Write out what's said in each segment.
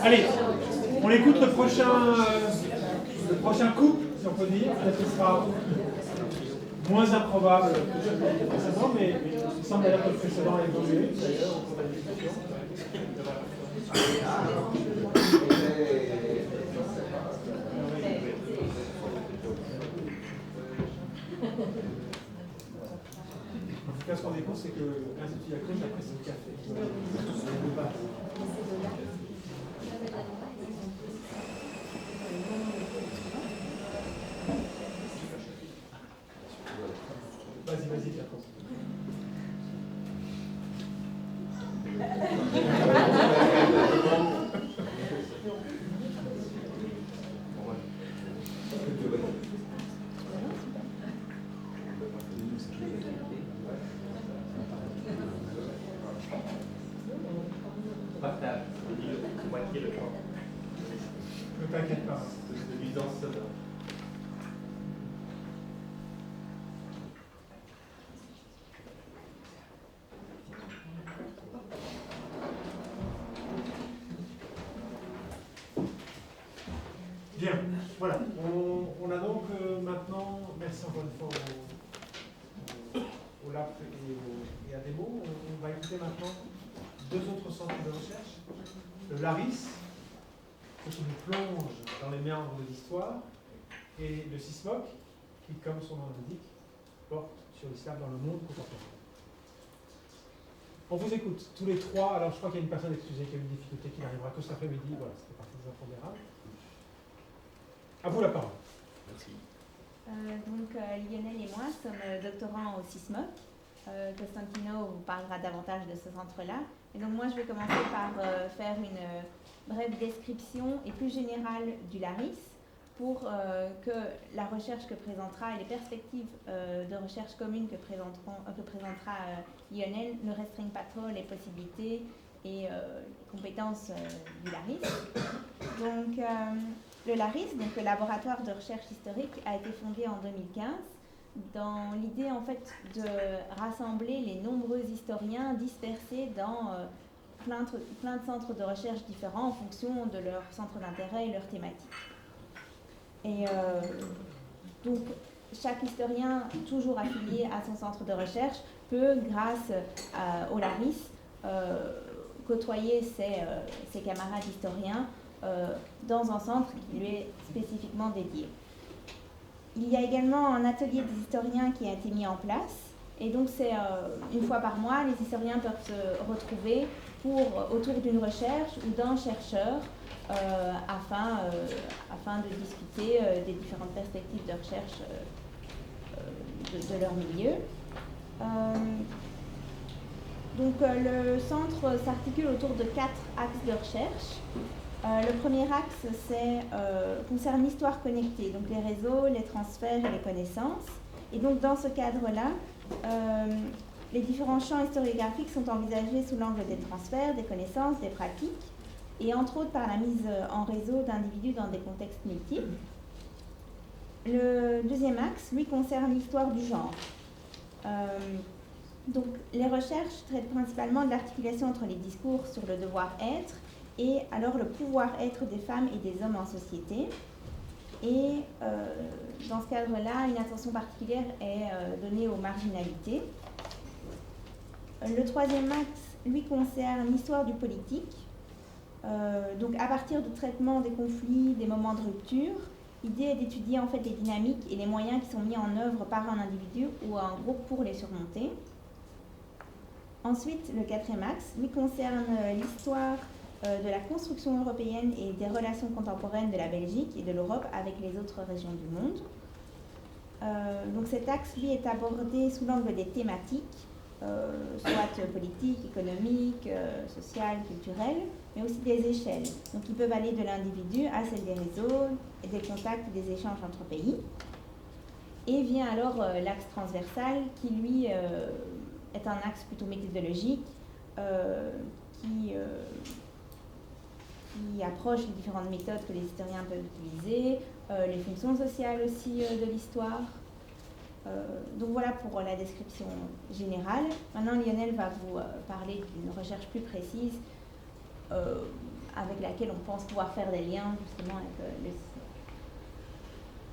Allez, on écoute le prochain couple, si on peut dire. Peut-être qu'il sera moins improbable que le précédent, mais il semble d'ailleurs que le précédent a évolué, d'ailleurs, au cours de la discussion. En tout cas, ce qu'on découvre, c'est que l'Institut Yacruz apprécie le café. Vas-y, Pierre. Partage, moitié le temps. Ne t'inquiète pas. De nuisance sonore. Bien, voilà. On a donc maintenant, merci encore une fois au LAP et à Demo. On va écouter maintenant deux autres centres de recherche. Le LARIS, qui nous plonge dans les méandres de l'histoire, et le CISMOC, qui, comme son nom l'indique, porte sur l'islam dans le monde contemporain. On vous écoute, tous les trois. Alors, je crois qu'il y a une personne excusée qui a eu une difficulté, qui n'arrivera que cet après-midi. Voilà, c'était partie des impondérables. À vous la parole. Merci. Lionel et moi sommes doctorants au CISMOC. Costantino vous parlera davantage de ce centre-là. Et donc moi, je vais commencer par faire une brève description et plus générale du LARIS pour que la recherche que présentera et les perspectives de recherche communes que présentera Lionel ne restreignent pas trop les possibilités et les compétences du LARIS. Donc, le LARIS, donc le laboratoire de recherche historique, a été fondé en 2015 dans l'idée en fait de rassembler les nombreux historiens dispersés dans plein de centres de recherche différents en fonction de leur centre d'intérêt et leur thématique. Et donc chaque historien, toujours affilié à son centre de recherche, peut, grâce au LARIS, côtoyer ses camarades historiens dans un centre qui lui est spécifiquement dédié. Il y a également un atelier des historiens qui a été mis en place, et donc c'est une fois par mois, les historiens peuvent se retrouver autour d'une recherche ou d'un chercheur afin de discuter des différentes perspectives de recherche de leur milieu. Le centre s'articule autour de 4 axes de recherche. Le premier axe concerne l'histoire connectée, donc les réseaux, les transferts et les connaissances. Et donc dans ce cadre-là, les différents champs historiographiques sont envisagés sous l'angle des transferts, des connaissances, des pratiques, et entre autres par la mise en réseau d'individus dans des contextes multiples. Le deuxième axe, lui, concerne l'histoire du genre. Donc les recherches traitent principalement de l'articulation entre les discours sur le devoir-être et alors le pouvoir-être des femmes et des hommes en société. Et dans ce cadre-là, une attention particulière est donnée aux marginalités. Le troisième axe, lui, concerne l'histoire du politique. Donc à partir du traitement des conflits, des moments de rupture, l'idée est d'étudier en fait les dynamiques et les moyens qui sont mis en œuvre par un individu ou un groupe pour les surmonter. Ensuite, le quatrième axe, lui, concerne l'histoire de la construction européenne et des relations contemporaines de la Belgique et de l'Europe avec les autres régions du monde. Donc cet axe, lui, est abordé sous l'angle des thématiques, soit politiques, économiques, sociales, culturelles, mais aussi des échelles. Donc ils peuvent aller de l'individu à celle des réseaux, et des contacts et des échanges entre pays. Et vient alors l'axe transversal qui, lui, est un axe plutôt méthodologique qui approche les différentes méthodes que les historiens peuvent utiliser, les fonctions sociales aussi de l'histoire. Donc voilà pour la description générale. Maintenant, Lionel va vous parler d'une recherche plus précise avec laquelle on pense pouvoir faire des liens justement avec le système.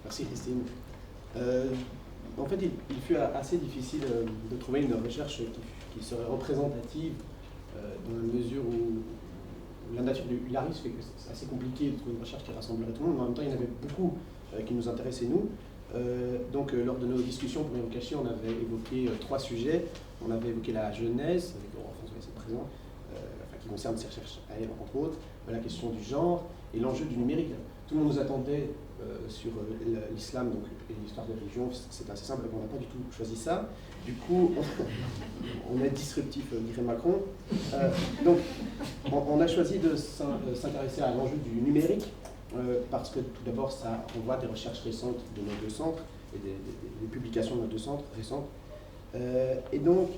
Merci Christine. En fait, il fut assez difficile de trouver une recherche qui serait représentative dans la mesure où la nature du LARIS fait que c'est assez compliqué de trouver une recherche qui rassemblerait tout le monde, mais en même temps, il y en avait beaucoup qui nous intéressaient, nous. Donc, lors de nos discussions pour rien vous cacher, on avait évoqué 3 sujets. On avait évoqué la jeunesse, avec Aurore François ici présent, qui concerne ses recherches à elle, entre autres, la question du genre et l'enjeu du numérique. Tout le monde nous attendait sur l'islam et l'histoire des religions. C'est assez simple, on n'a pas du tout choisi ça. Du coup, on est disruptif, dirait Macron. Donc, on a choisi de s'intéresser à l'enjeu du numérique, parce que tout d'abord, ça renvoie des recherches récentes de nos 2 centres et des publications de nos 2 centres récentes. Et donc,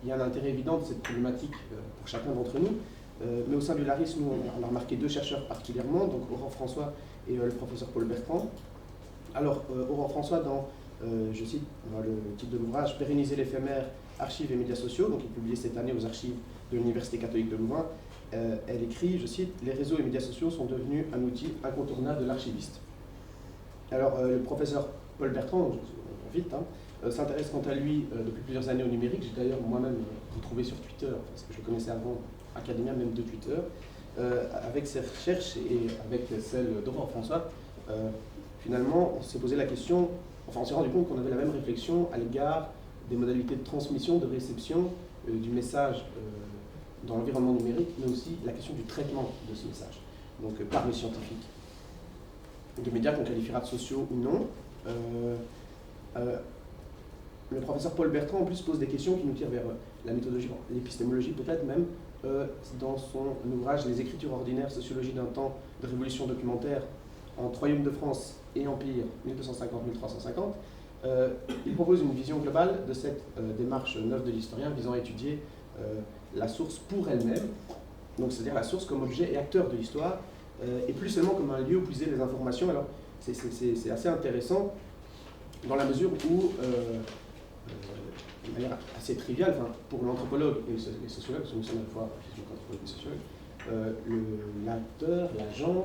il y a un intérêt évident de cette problématique pour chacun d'entre nous. Mais au sein du LARIS, nous, on a remarqué 2 chercheurs particulièrement, donc Aurore François et le professeur Paul Bertrand. Alors, Aurore François, dans, je cite le titre de l'ouvrage, Pérenniser l'éphémère, archives et médias sociaux, donc il est publié cette année aux archives de l'Université catholique de Louvain, elle écrit, je cite, les réseaux et médias sociaux sont devenus un outil incontournable de l'archiviste. Alors, le professeur Paul Bertrand, vite, s'intéresse quant à lui depuis plusieurs années au numérique. J'ai d'ailleurs moi-même retrouvé sur Twitter, parce que je le connaissais avant, Academia, même de Twitter, avec ses recherches et avec celle d'Aurore François. Finalement, on s'est posé la question, enfin on s'est rendu compte qu'on avait la même réflexion à l'égard des modalités de transmission, de réception du message dans l'environnement numérique, mais aussi la question du traitement de ce message, donc par les scientifiques. De médias qu'on qualifiera de sociaux ou non. Le professeur Paul Bertrand, en plus, pose des questions qui nous tirent vers la méthodologie, l'épistémologie peut-être même, dans son ouvrage « Les écritures ordinaires, sociologie d'un temps de révolution documentaire entre Royaume de France et Empire 1250-1350 », il propose une vision globale de cette démarche neuve de l'historien visant à étudier la source pour elle-même, donc c'est-à-dire la source comme objet et acteur de l'histoire, et plus seulement comme un lieu où puiser les informations. Alors c'est assez intéressant dans la mesure où, de manière assez triviale, pour l'anthropologue et les sociologues, parce que nous sommes à la fois anthropologues et sociologues, l'acteur, l'agent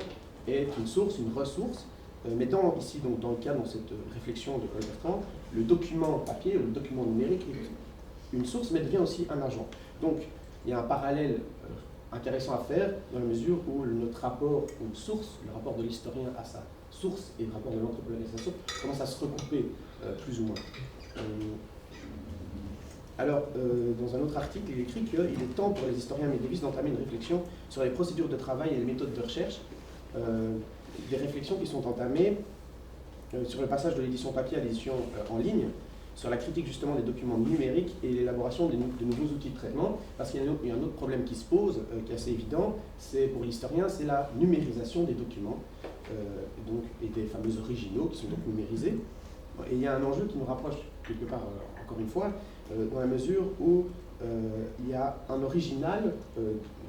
est une source, une ressource, mais ici, donc, dans le cadre de cette réflexion de Paul Bertrand, le document papier, le document numérique est une source, mais devient aussi un agent. Donc, il y a un parallèle intéressant à faire dans la mesure où notre rapport aux sources, le rapport de l'historien à sa source et le rapport de l'anthropologue à sa source, commence à se recouper plus ou moins. Alors, dans un autre article, il écrit qu'il est temps pour les historiens médiévistes d'entamer une réflexion sur les procédures de travail et les méthodes de recherche, des réflexions qui sont entamées sur le passage de l'édition papier à l'édition en ligne, sur la critique justement des documents numériques et l'élaboration de nouveaux outils de traitement, parce qu'il y a un autre problème qui se pose, qui est assez évident, c'est pour l'historien, c'est la numérisation des documents, et des fameux originaux qui sont donc numérisés. Et il y a un enjeu qui nous rapproche quelque part, encore une fois, dans la mesure où il y a un original,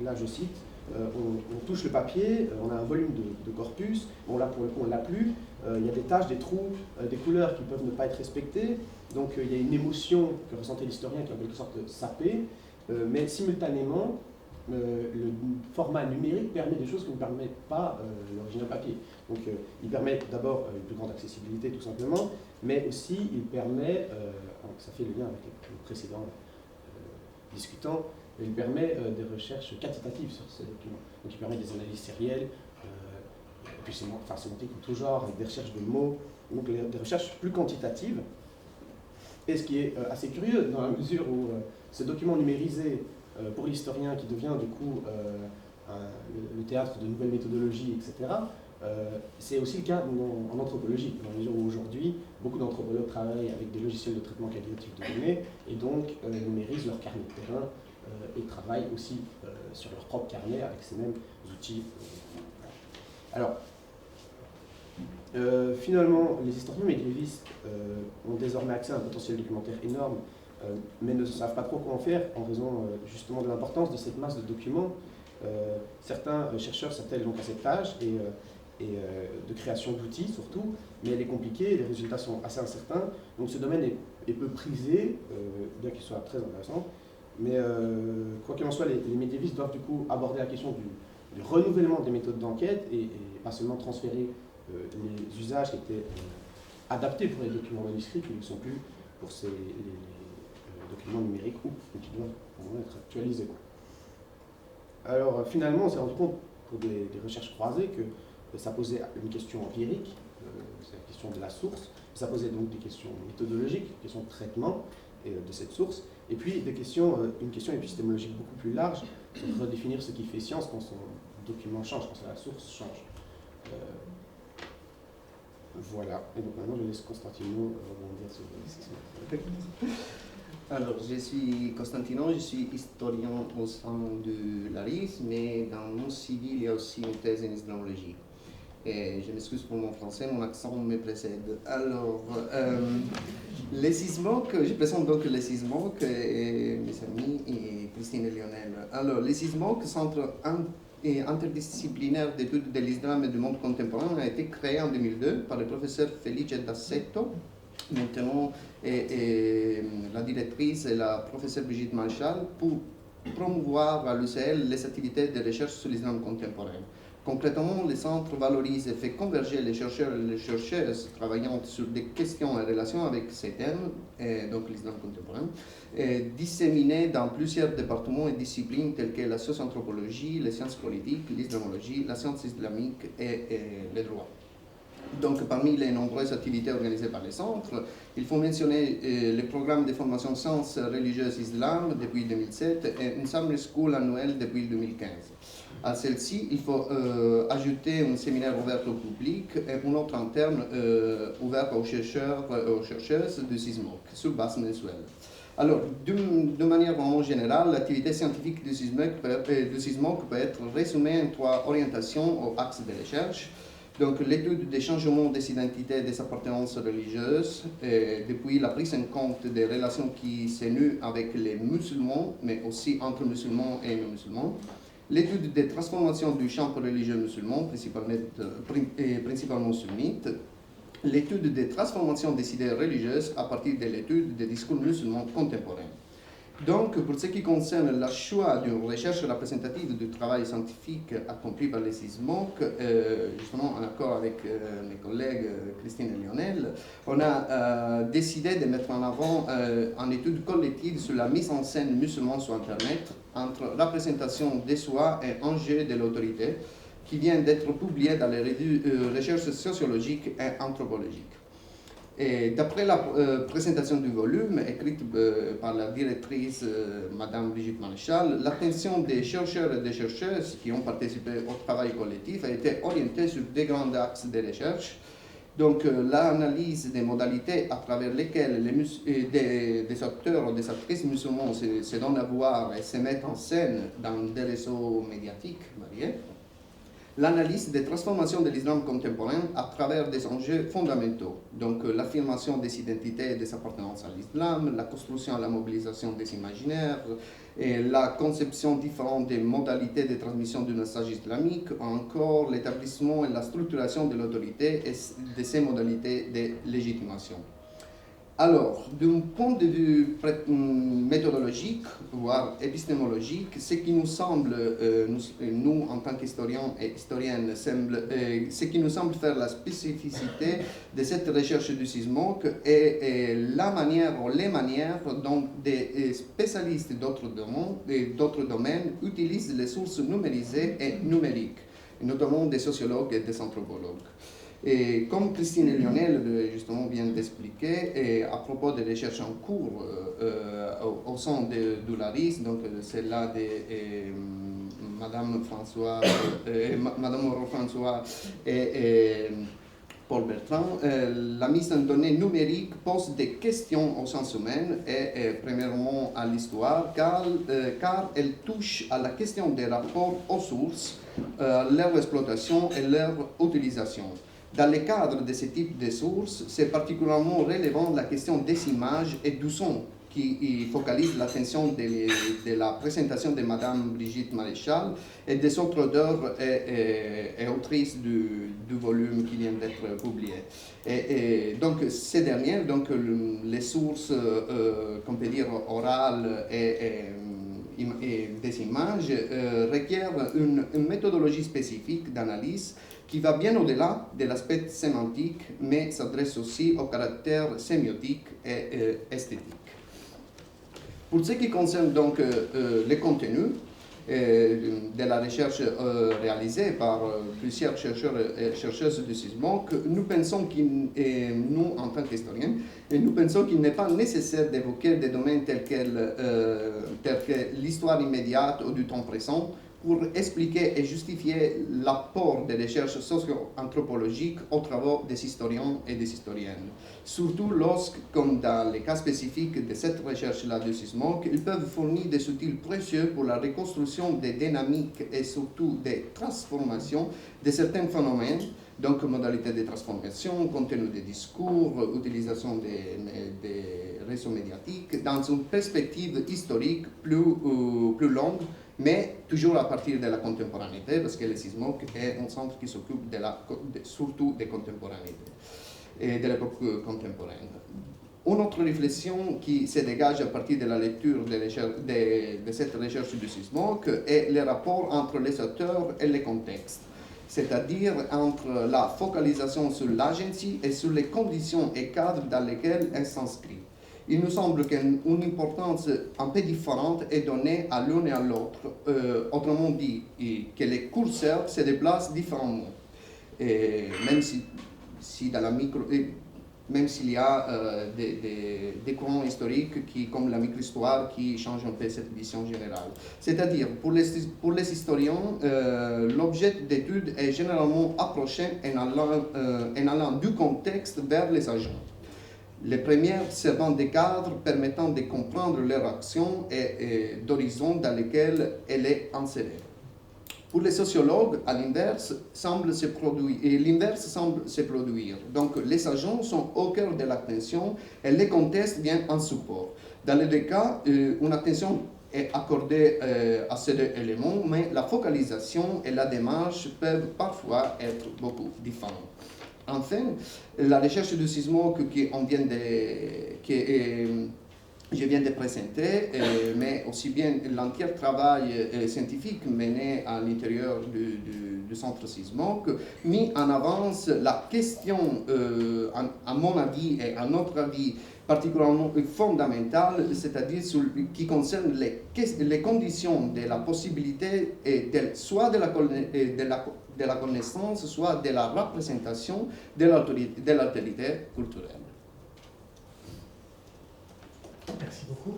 là je cite, on touche le papier, on a un volume de corpus, bon là pour le coup on ne l'a plus, il y a des taches, des trous, des couleurs qui peuvent ne pas être respectées, donc il y a une émotion que ressentait l'historien qui est en quelque sorte sapée, mais simultanément le format numérique permet des choses que ne permet pas l'original papier. Donc il permet d'abord une plus grande accessibilité tout simplement, mais aussi il permet, ça fait le lien avec les précédents discutants, il permet des recherches quantitatives sur ces documents. Donc il permet des analyses sérielles, et puis sémantique en tout genre, avec des recherches de mots, donc des recherches plus quantitatives. Et ce qui est assez curieux, dans la mesure où ce document numérisé pour l'historien qui devient du coup le théâtre de nouvelles méthodologies, etc., c'est aussi le cas en anthropologie, dans la mesure où aujourd'hui, beaucoup d'anthropologues travaillent avec des logiciels de traitement qualitatif de données, et donc numérisent leur carnet de terrain, et travaillent aussi sur leur propre carnet avec ces mêmes outils. Alors, finalement, les historiens médiévistes ont désormais accès à un potentiel documentaire énorme, mais ne savent pas trop quoi en faire en raison justement de l'importance de cette masse de documents. Certains chercheurs s'attellent donc à cette tâche et de création d'outils surtout, mais elle est compliquée, les résultats sont assez incertains, donc ce domaine est peu prisé, bien qu'il soit très intéressant, Mais quoi qu'il en soit, les médiévistes doivent du coup aborder la question du renouvellement des méthodes d'enquête et pas seulement transférer les usages qui étaient adaptés pour les documents manuscrits qui ne le sont plus pour les documents numériques ou qui doivent être actualisés. Alors finalement, on s'est rendu compte pour des recherches croisées que ça posait une question empirique, c'est la question de la source, ça posait donc des questions méthodologiques, des questions de traitement de cette source, et puis une question épistémologique beaucoup plus large, sur redéfinir ce qui fait science quand son document change, quand la source change. Voilà, et donc maintenant je laisse Constantino rebondir sur ce. Alors, je suis Constantino, je suis historien au sein de l'ARIS, mais dans mon civil, il y a aussi une thèse en islamologie. Et je m'excuse pour mon français, mon accent me précède. Alors, les sismocs, je présente donc les sismocs et mes amis et Christine et Lionel. Alors, les sismocs, centre interdisciplinaire d'études de l'islam et du monde contemporain, a été créé en 2002 par le professeur Felice D'Assetto. Maintenant, la directrice est la professeure Brigitte Manchal pour promouvoir à l'UCL les activités de recherche sur l'islam contemporain. Concrètement, le centre valorise et fait converger les chercheurs et les chercheuses travaillant sur des questions en relation avec ces thèmes, donc l'islam contemporain, disséminés dans plusieurs départements et disciplines telles que la socio-anthropologie, les sciences politiques, l'islamologie, la science islamique et le droit. Donc, parmi les nombreuses activités organisées par les centres, il faut mentionner le programme de formation sciences religieuses islam depuis 2007 et une summer school annuelle depuis 2015. À celle-ci, il faut ajouter un séminaire ouvert au public et un autre interne ouvert aux chercheurs et aux chercheuses de SISMOC sur base mensuelle. Alors, de manière vraiment générale, l'activité scientifique du SISMOC peut être résumée en 3 orientations aux axes de recherche. Donc, l'étude des changements des identités et des appartenances religieuses, depuis la prise en compte des relations qui se nouent avec les musulmans, mais aussi entre musulmans et non-musulmans. L'étude des transformations du champ religieux musulman, principalement sunnite. L'étude des transformations des idées religieuses à partir de l'étude des discours musulmans contemporains. Donc, pour ce qui concerne le choix d'une recherche représentative du travail scientifique accompli par les SISMOC, justement en accord avec mes collègues Christine et Lionel, on a décidé de mettre en avant une étude collective sur la mise en scène musulmane sur Internet entre représentation des soi et enjeux de l'autorité, qui vient d'être publiée dans les revues recherches sociologiques et anthropologiques. Et d'après la présentation du volume, écrite par la directrice Madame Brigitte Manchal, l'attention des chercheurs et des chercheuses qui ont participé au travail collectif a été orientée sur 2 grands axes de recherche. Donc, l'analyse des modalités à travers lesquelles des acteurs ou des actrices musulmans se donnent à voir et se mettent en scène dans des réseaux médiatiques variés. L'analyse des transformations de l'islam contemporain à travers des enjeux fondamentaux, donc l'affirmation des identités et des appartenances à l'islam, la construction et la mobilisation des imaginaires, et la conception différente des modalités de transmission du message islamique, encore l'établissement et la structuration de l'autorité et de ses modalités de légitimation. Alors, d'un point de vue méthodologique, voire épistémologique, ce qui nous semble, nous en tant qu'historiens et historiennes, ce qui nous semble faire la spécificité de cette recherche du SISMOC est la manière ou les manières dont des spécialistes d'autres domaines utilisent les sources numérisées et numériques, notamment des sociologues et des anthropologues. Et comme Christine et Lionel justement viennent d'expliquer, à propos des recherches en cours au sein de l'ARIS, donc celle-là de Madame Aurore François et Paul Bertrand, la mise en données numériques pose des questions au sens humain et premièrement à l'histoire, car elle touche à la question des rapports aux sources, leur exploitation et leur utilisation. Dans le cadre de ce type de sources, c'est particulièrement relevant la question des images et du son qui focalise l'attention de la présentation de Madame Brigitte Maréchal et des autres œuvres et autrices du volume qui vient d'être publié. Et donc, ces dernières, donc, les sources, qu'on peut dire, orales et des images requiert une méthodologie spécifique d'analyse qui va bien au-delà de l'aspect sémantique, mais s'adresse aussi au caractère sémiotique et esthétique. Pour ce qui concerne donc les contenus de la recherche réalisée par plusieurs chercheurs et chercheuses du CISMOC, nous pensons nous, en tant qu'historiens, nous pensons qu'il n'est pas nécessaire d'évoquer des domaines tels que l'histoire immédiate ou du temps présent pour expliquer et justifier l'apport des recherches socio-anthropologiques aux travaux des historiens et des historiennes. Surtout lorsque, comme dans les cas spécifiques de cette recherche-là du CISMOC, ils peuvent fournir des outils précieux pour la reconstruction des dynamiques et surtout des transformations de certains phénomènes, donc modalités de transformation, contenu des discours, utilisation des réseaux médiatiques, dans une perspective historique plus longue, mais toujours à partir de la contemporanéité, parce que le CISMOC est un centre qui s'occupe surtout des contemporanéités et de l'époque contemporaine. Une autre réflexion qui se dégage à partir de la lecture de cette recherche du CISMOC est le rapport entre les auteurs et les contextes, c'est-à-dire entre la focalisation sur l'agency et sur les conditions et cadres dans lesquels elle s'inscrit. Il nous semble qu'une importance un peu différente est donnée à l'un et à l'autre, autrement dit, que les curseurs se déplacent différemment. Et même même s'il y a des courants historiques comme la microhistoire qui changent un peu cette vision générale. C'est-à-dire, pour les historiens, l'objet d'étude est généralement approché en allant du contexte vers les agents. Les premières servant des cadres permettant de comprendre leur action et d'horizons dans lesquels elle est insérée. Pour les sociologues, à l'inverse, semble se produire. Donc, les agents sont au cœur de l'attention et les contextes viennent en support. Dans les deux cas, une attention est accordée à ces deux éléments, mais la focalisation et la démarche peuvent parfois être beaucoup différentes. Enfin, la recherche du CISMOC je viens de présenter, mais aussi bien l'entier travail scientifique mené à l'intérieur du centre CISMOC, mis en avance la question, à mon avis et à notre avis, particulièrement fondamentale, c'est-à-dire qui concerne les conditions de la possibilité soit de la connaissance, soit de la représentation de l'altérité culturelle. Merci beaucoup.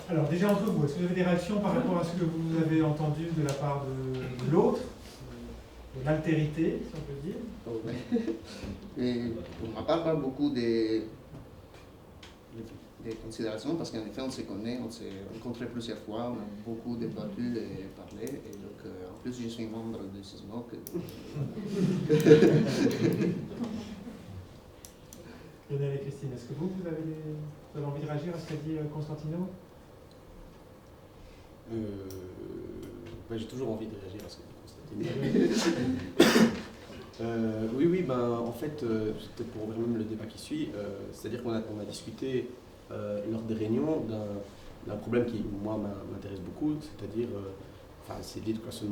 Alors, déjà entre vous, est-ce que vous avez des réactions par rapport à ce que vous avez entendu de la part de l'autre, de l'altérité, si on peut dire? Oui. Et pour ma part, pas beaucoup des considérations, parce qu'en effet, on se connaît, on s'est rencontrés plusieurs fois, on a beaucoup débattu et parlé, et donc en plus, je suis membre du CISMOC. Lionel et Christine, est-ce que vous avez envie de réagir à ce qu'a dit Constantino? J'ai toujours envie de réagir à ce qu'a dit Constantino. Oui, en fait, c'était pour même le débat qui suit, c'est-à-dire qu'on a discuté lors des réunions d'un problème qui, moi, m'intéresse beaucoup, c'est-à-dire, c'est l'éducation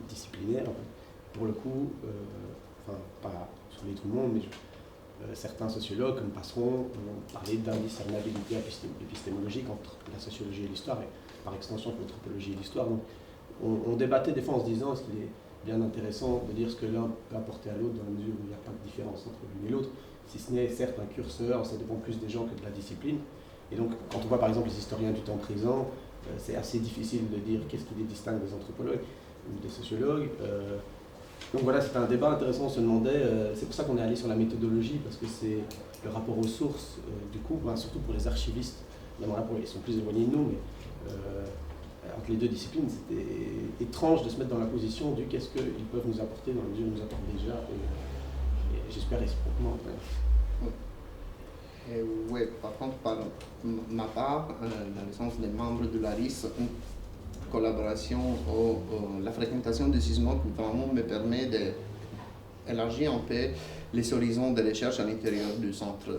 disciplinaire. Pour le coup, pas souligner tout le monde, mais certains sociologues, comme Passeron, ont parlé d'indiscernabilité épistémologique entre la sociologie et l'histoire, et par extension l'anthropologie et l'histoire. Donc, on débattait des fois en se disant, est-ce qu'il est bien intéressant de dire ce que l'un peut apporter à l'autre dans la mesure où il n'y a pas de différence entre l'une et l'autre, si ce n'est certes un curseur, ça dépend plus des gens que de la discipline. Et donc, quand on voit par exemple les historiens du temps présent, c'est assez difficile de dire qu'est-ce qui les distingue des anthropologues ou des sociologues. Donc voilà, c'était un débat intéressant, on se demandait, c'est pour ça qu'on est allé sur la méthodologie, parce que c'est le rapport aux sources, du coup, surtout pour les archivistes, ils sont plus éloignés de nous, mais entre les deux disciplines, c'était étrange de se mettre dans la position du qu'est-ce qu'ils peuvent nous apporter dans la mesure où ils nous apportent déjà, et j'espère réciproquement. Oui, par contre, par ma part, dans le sens des membres de l'ARIS, une collaboration ou la fréquentation du CISMOC vraiment me permet élargir un peu les horizons de recherche à l'intérieur du centre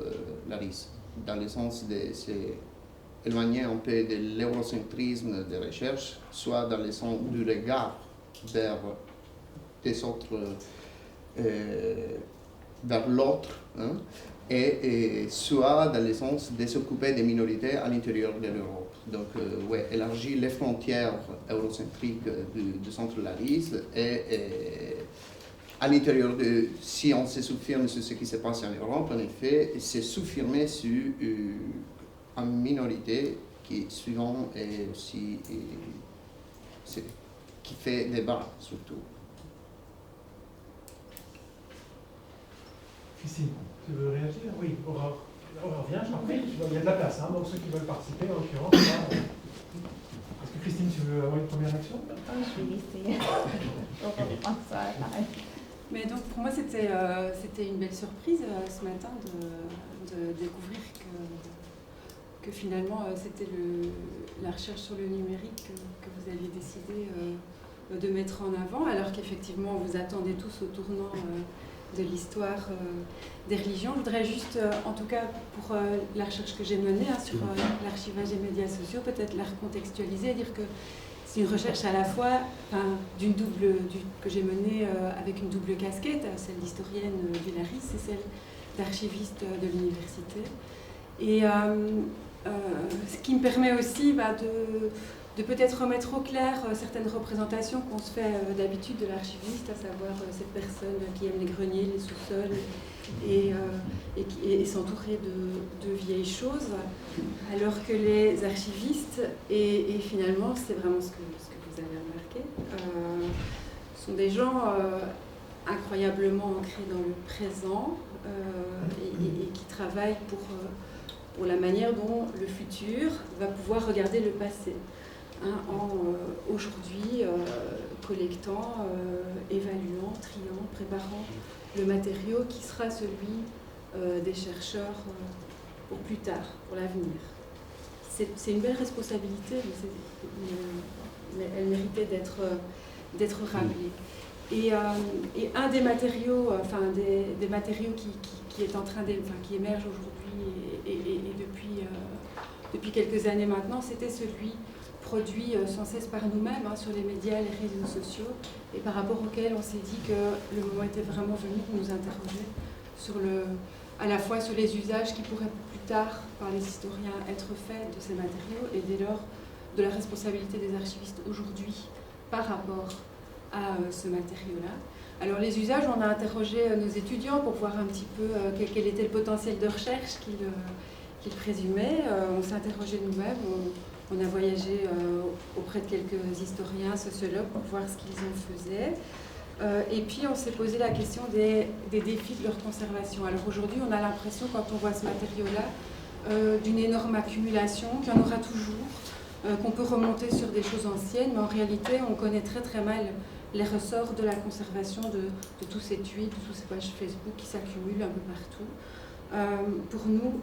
LARIS, dans le sens de s'éloigner un peu de l'eurocentrisme de recherche, soit dans le sens du regard vers des autres, vers l'autre, hein, et soit dans le sens de s'occuper des minorités à l'intérieur de l'Europe. Donc, ouais, élargir les frontières eurocentriques du centre LARIS et à l'intérieur de, si on se souffirme sur ce qui se passe en Europe, en effet, se souffirmer sur une minorité qui souvent est aussi qui fait débat surtout. Christine, tu veux réagir? Oui, Aurore. Aurore, viens, je t'en prie. Il y a de la place, hein, donc ceux qui veulent participer, en l'occurrence. Est-ce que Christine, tu veux avoir une première réaction? Je vais laisser Aurore ça pareil. Mais donc pour moi c'était une belle surprise ce matin de découvrir que finalement c'était la recherche sur le numérique que vous aviez décidé de mettre en avant, alors qu'effectivement vous attendez tous au tournant de l'histoire des religions. Je voudrais juste, en tout cas pour la recherche que j'ai menée sur l'archivage des médias sociaux, peut-être la recontextualiser et dire que c'est une recherche à la fois que j'ai menée avec une double casquette, celle d'historienne du LARIS et celle d'archiviste de l'université. Et ce qui me permet aussi de peut-être remettre au clair certaines représentations qu'on se fait d'habitude de l'archiviste, à savoir cette personne qui aime les greniers, les sous-sols et s'entourer de vieilles choses, alors que les archivistes, et finalement c'est vraiment ce que vous avez remarqué, sont des gens incroyablement ancrés dans le présent et qui travaillent pour la manière dont le futur va pouvoir regarder le passé. En aujourd'hui collectant, évaluant, triant, préparant le matériau qui sera celui des chercheurs pour plus tard, pour l'avenir. C'est une belle responsabilité, mais elle méritait d'être rappelée. Et un des matériaux, des matériaux qui est en train qui émerge aujourd'hui et depuis quelques années maintenant, c'était celui produit sans cesse par nous-mêmes sur les médias, les réseaux sociaux, et par rapport auquel on s'est dit que le moment était vraiment venu de nous interroger à la fois sur les usages qui pourraient plus tard, par les historiens, être faits de ces matériaux, et dès lors de la responsabilité des archivistes aujourd'hui par rapport à ce matériau-là. Alors les usages, on a interrogé nos étudiants pour voir un petit peu quel était le potentiel de recherche qu'ils présumaient. On s'est interrogé nous-mêmes. On a voyagé auprès de quelques historiens, sociologues, pour voir ce qu'ils en faisaient. Et puis on s'est posé la question des défis de leur conservation. Alors aujourd'hui, on a l'impression, quand on voit ce matériau-là, d'une énorme accumulation, qu'il y en aura toujours, qu'on peut remonter sur des choses anciennes, mais en réalité, on connaît très très mal les ressorts de la conservation de tous ces tweets, de tous ces pages Facebook qui s'accumulent un peu partout. Pour nous,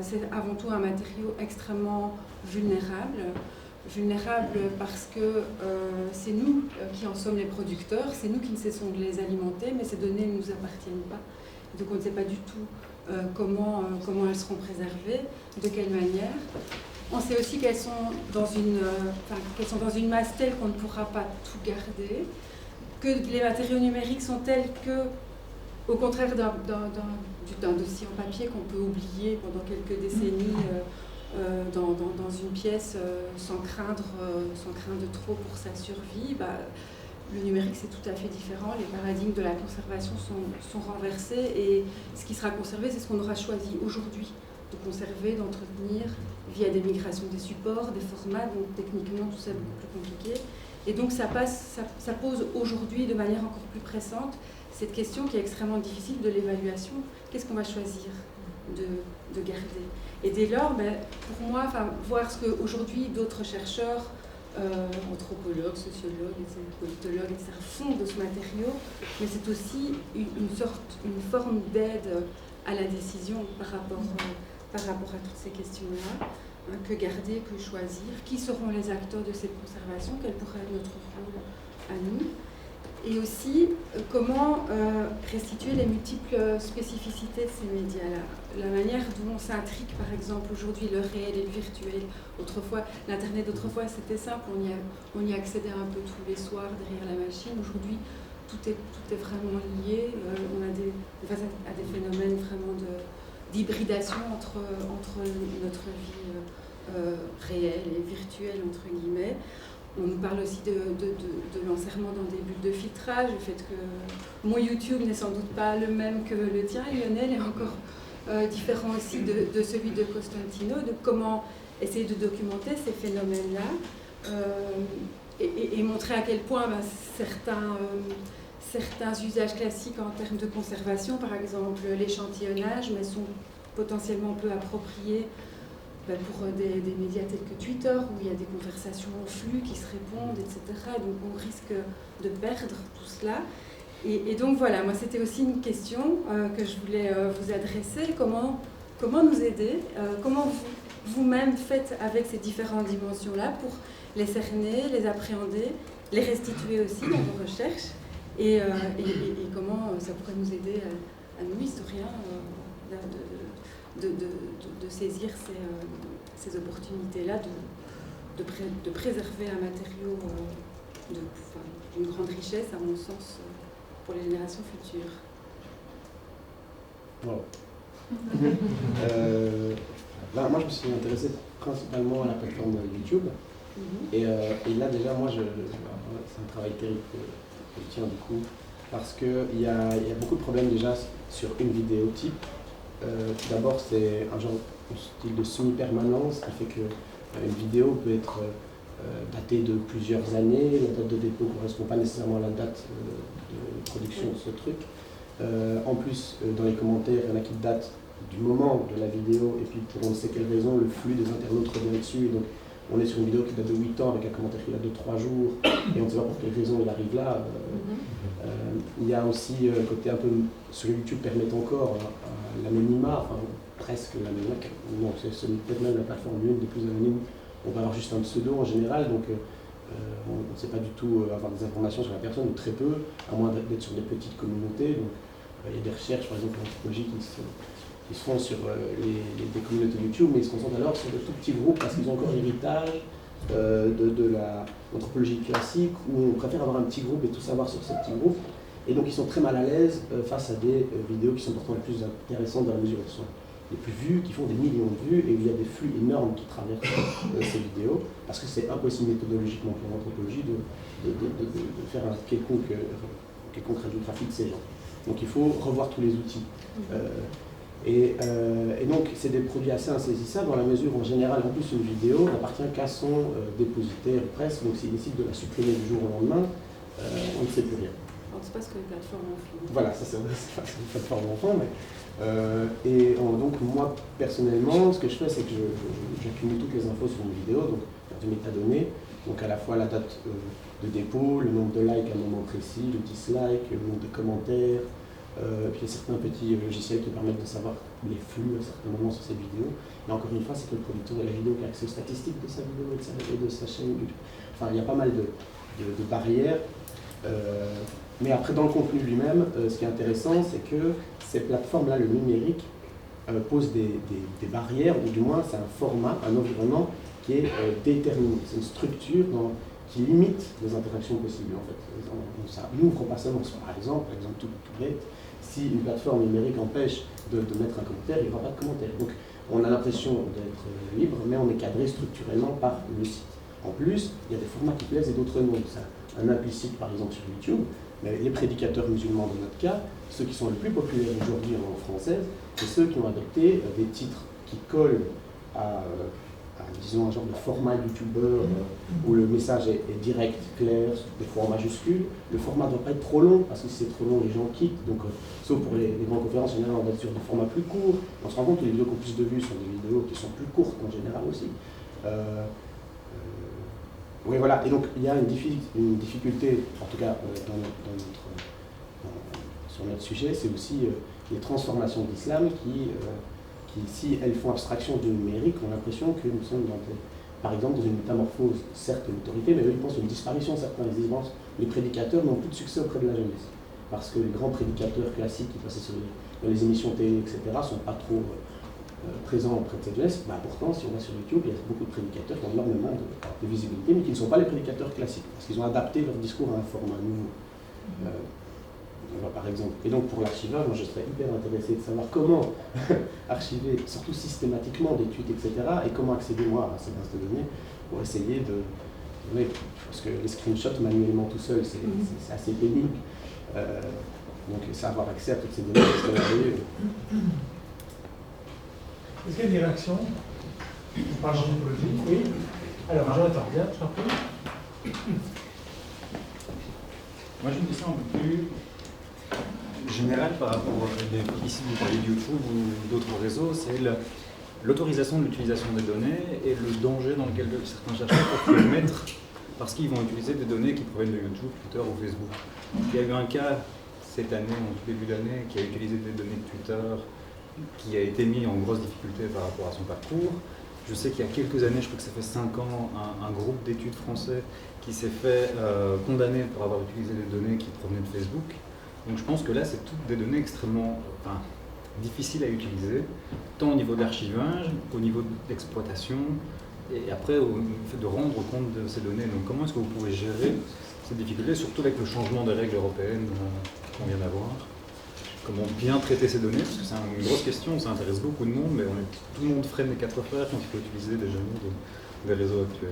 c'est avant tout un matériau extrêmement vulnérable parce que c'est nous qui en sommes les producteurs, c'est nous qui ne cessons de les alimenter, mais ces données ne nous appartiennent pas. Donc on ne sait pas du tout comment elles seront préservées, de quelle manière. On sait aussi qu'elles sont dans une masse telle qu'on ne pourra pas tout garder, que les matériaux numériques sont tels que, au contraire d'un dossier en papier qu'on peut oublier pendant quelques décennies dans une pièce sans craindre trop pour sa survie, le numérique c'est tout à fait différent. Les paradigmes de la conservation sont renversés et ce qui sera conservé, c'est ce qu'on aura choisi aujourd'hui de conserver, d'entretenir via des migrations des supports, des formats, donc techniquement tout ça est beaucoup plus compliqué. Et donc ça pose aujourd'hui de manière encore plus pressante cette question qui est extrêmement difficile de l'évaluation. Qu'est-ce qu'on va choisir de garder? Et dès lors, pour moi, voir ce qu'aujourd'hui d'autres chercheurs, anthropologues, sociologues, politologues, etc., font de ce matériau, mais c'est aussi une forme d'aide à la décision par rapport à toutes ces questions-là. Que garder, que choisir, qui seront les acteurs de cette conservation, quel pourrait être notre rôle à nous. et aussi comment restituer les multiples spécificités de ces médias-là. La manière dont on s'intrigue, par exemple, aujourd'hui, le réel et le virtuel. Autrefois, l'Internet d'autrefois, c'était simple, on y accédait un peu tous les soirs derrière la machine. Aujourd'hui, tout est vraiment lié. On a face à des phénomènes vraiment d'hybridation entre notre vie réelle et virtuelle, entre guillemets. On nous parle aussi de l'enserrement dans des bulles de filtrage, le fait que mon YouTube n'est sans doute pas le même que le tien, Lionel, est encore différent aussi de celui de Costantino, de comment essayer de documenter ces phénomènes-là et montrer à quel point certains usages classiques en termes de conservation, par exemple l'échantillonnage, mais sont potentiellement peu appropriés pour des médias tels que Twitter, où il y a des conversations en flux qui se répondent, etc. Donc on risque de perdre tout cela. Et donc voilà, moi c'était aussi une question que je voulais vous adresser. Comment nous aider, comment vous-même faites avec ces différentes dimensions-là pour les cerner, les appréhender, les restituer aussi dans vos recherches, et comment ça pourrait nous aider à nous, historiens, de saisir ces opportunités-là, de préserver un matériau d'une grande richesse, à mon sens, pour les générations futures. Wow. Moi, je me suis intéressé principalement à la plateforme YouTube. Et là, déjà, moi, c'est un travail terrible que je tiens du coup, parce qu'il y a beaucoup de problèmes déjà sur une vidéo type. Tout d'abord, c'est un style de semi-permanence qui fait qu'une vidéo peut être datée de plusieurs années. La date de dépôt ne correspond pas nécessairement à la date de production de ce truc. En plus, dans les commentaires, il y en a qui datent du moment de la vidéo, et puis pour on ne sait quelle raison, le flux des internautes revient dessus. Et donc, on est sur une vidéo qui date de 8 ans avec un commentaire qui date de 3 jours, et on ne sait pas pour quelle raison il arrive là. Il y a aussi le côté un peu, sur YouTube, permet encore l'anonymat, enfin presque l'anonymat, non, c'est peut-être même la plateforme l'une des plus anonymes. On va avoir juste un pseudo en général, donc on ne sait pas du tout avoir des informations sur la personne, ou très peu, à moins d'être sur des petites communautés. Donc, il y a des recherches, par exemple, en anthropologie qui se font sur des communautés YouTube, mais ils se concentrent alors sur de tout petits groupes parce qu'ils ont encore l'héritage de l'anthropologie classique, où on préfère avoir un petit groupe et tout savoir sur ces petits groupes. Et donc ils sont très mal à l'aise face à des vidéos qui sont pourtant les plus intéressantes dans la mesure où elles sont les plus vues, qui font des millions de vues, et où il y a des flux énormes qui traversent ces vidéos, parce que c'est impossible méthodologiquement pour l'anthropologie de faire un quelconque radiographie de ces gens. Donc il faut revoir tous les outils. Et donc c'est des produits assez insaisissables dans la mesure où en général, en plus, une vidéo n'appartient qu'à son dépositaire presque, donc s'il décide de la supprimer du jour au lendemain, on ne sait plus rien. On ne sait pas ce que les plateformes en font. Voilà, ça c'est une plateforme d'enfant, mais... donc moi personnellement, ce que je fais, c'est que j'accumule toutes les infos sur une vidéo, donc des métadonnées, donc à la fois la date de dépôt, le nombre de likes à un moment précis, le dislike, le nombre de commentaires, puis il y a certains petits logiciels qui permettent de savoir les flux à certains moments sur cette vidéo. Et encore une fois, c'est que le producteur de la vidéo qui a accès aux statistiques de sa vidéo et de sa chaîne YouTube. Enfin, il y a pas mal de barrières. Mais après, dans le contenu lui-même, ce qui est intéressant, c'est que ces plateformes-là, le numérique, posent des barrières, ou du moins, c'est un format, un environnement qui est déterminé. C'est une structure qui limite les interactions possibles, en fait. Ça n'ouvre pas seulement, par exemple tout bête, si une plateforme numérique empêche de mettre un commentaire, il n'y aura pas de commentaire. Donc, on a l'impression d'être libre, mais on est cadré structurellement par le site. En plus, il y a des formats qui plaisent et d'autres non. C'est un implicite, par exemple, sur YouTube. Mais les prédicateurs musulmans, dans notre cas, ceux qui sont les plus populaires aujourd'hui en langue française, c'est ceux qui ont adopté des titres qui collent à disons, un genre de format youtubeur où le message est direct, clair, des fois en majuscule. Le format ne doit pas être trop long, parce que si c'est trop long, les gens quittent. Donc, sauf pour les grandes conférences, en général, on va être sur des formats plus courts. On se rend compte que les vidéos qui ont plus de vues sont des vidéos qui sont plus courtes en général aussi. Oui, voilà. Et donc, il y a une difficulté, en tout cas sur notre sujet, c'est aussi les transformations de l'islam qui, si elles font abstraction du numérique, ont l'impression que nous sommes dans par exemple, dans une métamorphose, certes, de l'autorité, mais eux, ils pensent à une disparition de certains. Ils pensent que les prédicateurs n'ont plus de succès auprès de la jeunesse. Parce que les grands prédicateurs classiques qui passaient dans les émissions télé, etc., ne sont pas trop présents auprès de cette jeunesse. Bah, pourtant, si on va sur YouTube, il y a beaucoup de prédicateurs qui ont énormément de visibilité, mais qui ne sont pas les prédicateurs classiques, parce qu'ils ont adapté leur discours à un format nouveau. Par exemple. Et donc pour l'archivage, moi je serais hyper intéressé de savoir comment archiver, surtout systématiquement des tweets, etc. et comment accéder moi à ces bases de données pour essayer de... Oui, parce que les screenshots manuellement tout seul, c'est assez pénible. Donc savoir accès à toutes ces données, c'est merveilleux. Est-ce qu'il y a des réactions par typologie? Oui. Alors, Jonathan, bien, je t'en prie. Moi j'ai une question un peu plus générale par rapport ici vous parlez de YouTube ou d'autres réseaux, c'est l'autorisation de l'utilisation des données et le danger dans lequel certains chercheurs peuvent se mettre parce qu'ils vont utiliser des données qui proviennent de YouTube, Twitter ou Facebook. Il y a eu un cas cette année, en tout début d'année, qui a utilisé des données de Twitter, qui a été mis en grosse difficulté par rapport à son parcours. Je sais qu'il y a quelques années, je crois que ça fait 5 ans, un groupe d'études français qui s'est fait condamner pour avoir utilisé des données qui provenaient de Facebook. Donc je pense que là, c'est toutes des données extrêmement difficiles à utiliser, tant au niveau de l'archivage, qu'au niveau de l'exploitation, et après au fait de rendre compte de ces données. Donc comment est-ce que vous pouvez gérer ces difficultés, surtout avec le changement des règles européennes qu'on vient d'avoir? Comment bien traiter ces données, parce que c'est une grosse question, ça intéresse beaucoup de monde, mais tout le monde freine les 4 fers quand il faut utiliser des réseaux actuels.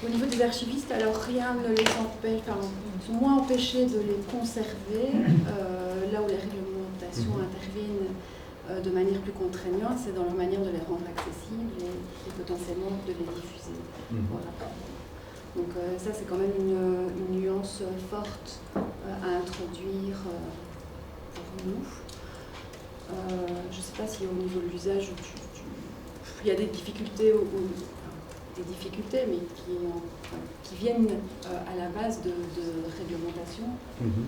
Au niveau des archivistes, alors rien ne les empêche, ils sont moins empêchés de les conserver. Là où les réglementations interviennent de manière plus contraignante, c'est dans leur manière de les rendre accessibles et potentiellement de les diffuser. Voilà. Donc ça, c'est quand même une nuance forte à introduire pour nous. Je ne sais pas si au niveau de l'usage, il y a des difficultés, mais qui viennent à la base de réglementations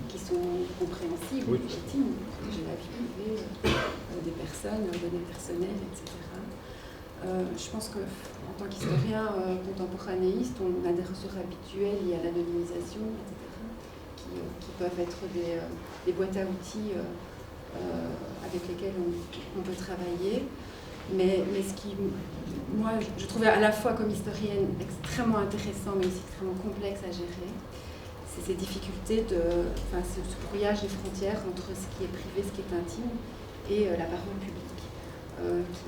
qui sont compréhensibles, légitimes. J'ai la vie privée des personnes, données personnelles, etc. Je pense qu'en tant qu'historien contemporanéiste, on a des ressources habituelles liées à l'anonymisation, etc., qui peuvent être des boîtes à outils avec lesquelles on peut travailler. Mais ce qui, moi, je trouvais à la fois comme historienne extrêmement intéressant, mais aussi extrêmement complexe à gérer, c'est ces difficultés ce brouillage des frontières entre ce qui est privé, ce qui est intime, et la parole publique,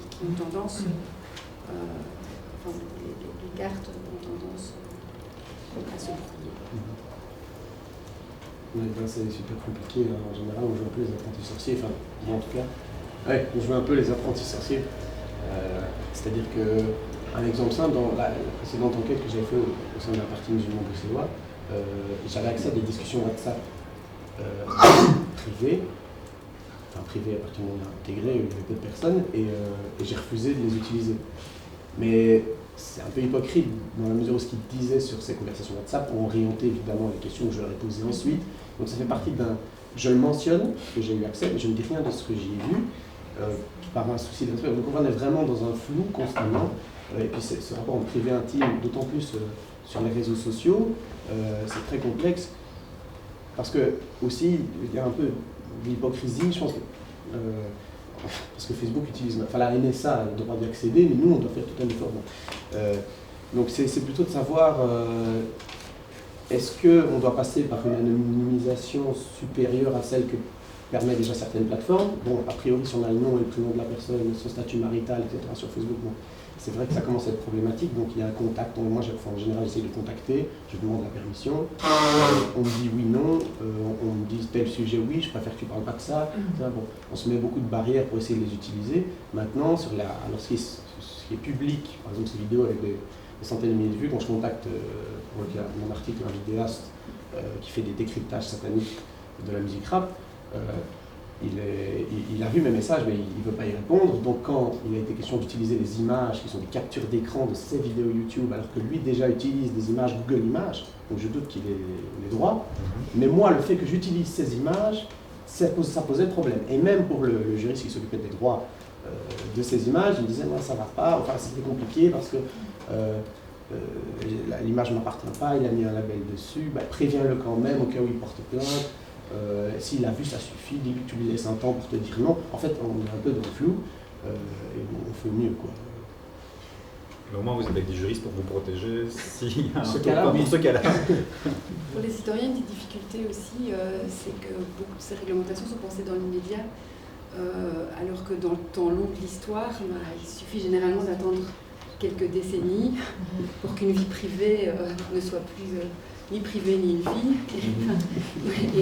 qui ont tendance, les cartes ont tendance à se brouiller. C'est super compliqué, hein. En général, on joue un peu les apprentis sorciers, enfin, moi en tout cas, ouais, on joue un peu les apprentis sorciers. C'est-à-dire qu'un exemple simple, dans la précédente enquête que j'avais fait au sein de la partie musulmane bruxellois, j'avais accès à des discussions WhatsApp privées, à partir du moment où on a intégré, il y avait peu de personnes, et j'ai refusé de les utiliser. Mais c'est un peu hypocrite dans la mesure où ce qu'ils disaient sur ces conversations WhatsApp ont orienté évidemment les questions que je leur ai posées ensuite. Donc ça fait partie je le mentionne, que j'ai eu accès, mais je ne dis rien de ce que j'y ai vu. Par un souci de respect. Donc on est vraiment dans un flou constamment. Et puis ce rapport en privé intime, d'autant plus sur les réseaux sociaux, c'est très complexe. Parce que aussi, il y a un peu d'hypocrisie, je pense que parce que Facebook utilise, la NSA a le droit d'y accéder, mais nous on doit faire tout un effort. Donc c'est plutôt de savoir est-ce qu'on doit passer par une anonymisation supérieure à celle que permet déjà certaines plateformes. Bon, a priori, si on a le nom et le prénom de la personne, son statut marital, etc. sur Facebook, bon, c'est vrai que ça commence à être problématique. Donc il y a un contact. Donc, moi, en général, j'essaie de contacter, je demande la permission. On me dit oui, non. On me dit tel sujet, oui, je préfère que tu ne parles pas de ça. Bon, on se met beaucoup de barrières pour essayer de les utiliser. Maintenant, ce qui est public, par exemple ces vidéos avec des centaines de milliers de vues, quand je contacte pour mon article un vidéaste qui fait des décryptages sataniques de la musique rap, il a vu mes messages mais il ne veut pas y répondre. Donc quand il a été question d'utiliser les images qui sont des captures d'écran de ses vidéos YouTube alors que lui déjà utilise des images Google Images, donc je doute qu'il ait les droits, mais moi le fait que j'utilise ces images, ça posait problème. Et même pour le juriste qui s'occupait des droits de ces images, il me disait, moi ça va pas, enfin c'était compliqué parce que l'image ne m'appartient pas, il a mis un label dessus, préviens-le quand même au cas où il porte plainte. S'il a vu, ça suffit, dis-lui que tu lui laisses un temps pour te dire non. En fait, on est un peu dans le flou et on fait mieux, quoi. Mais au moins, vous êtes avec des juristes pour vous protéger s'il y a ce cas-là, pour ce cas-là. Pour les citoyens, une des difficultés aussi, c'est que beaucoup de ces réglementations sont pensées dans l'immédiat, alors que dans le temps long de l'histoire, il suffit généralement d'attendre quelques décennies pour qu'une vie privée ne soit plus ni privée ni une vie,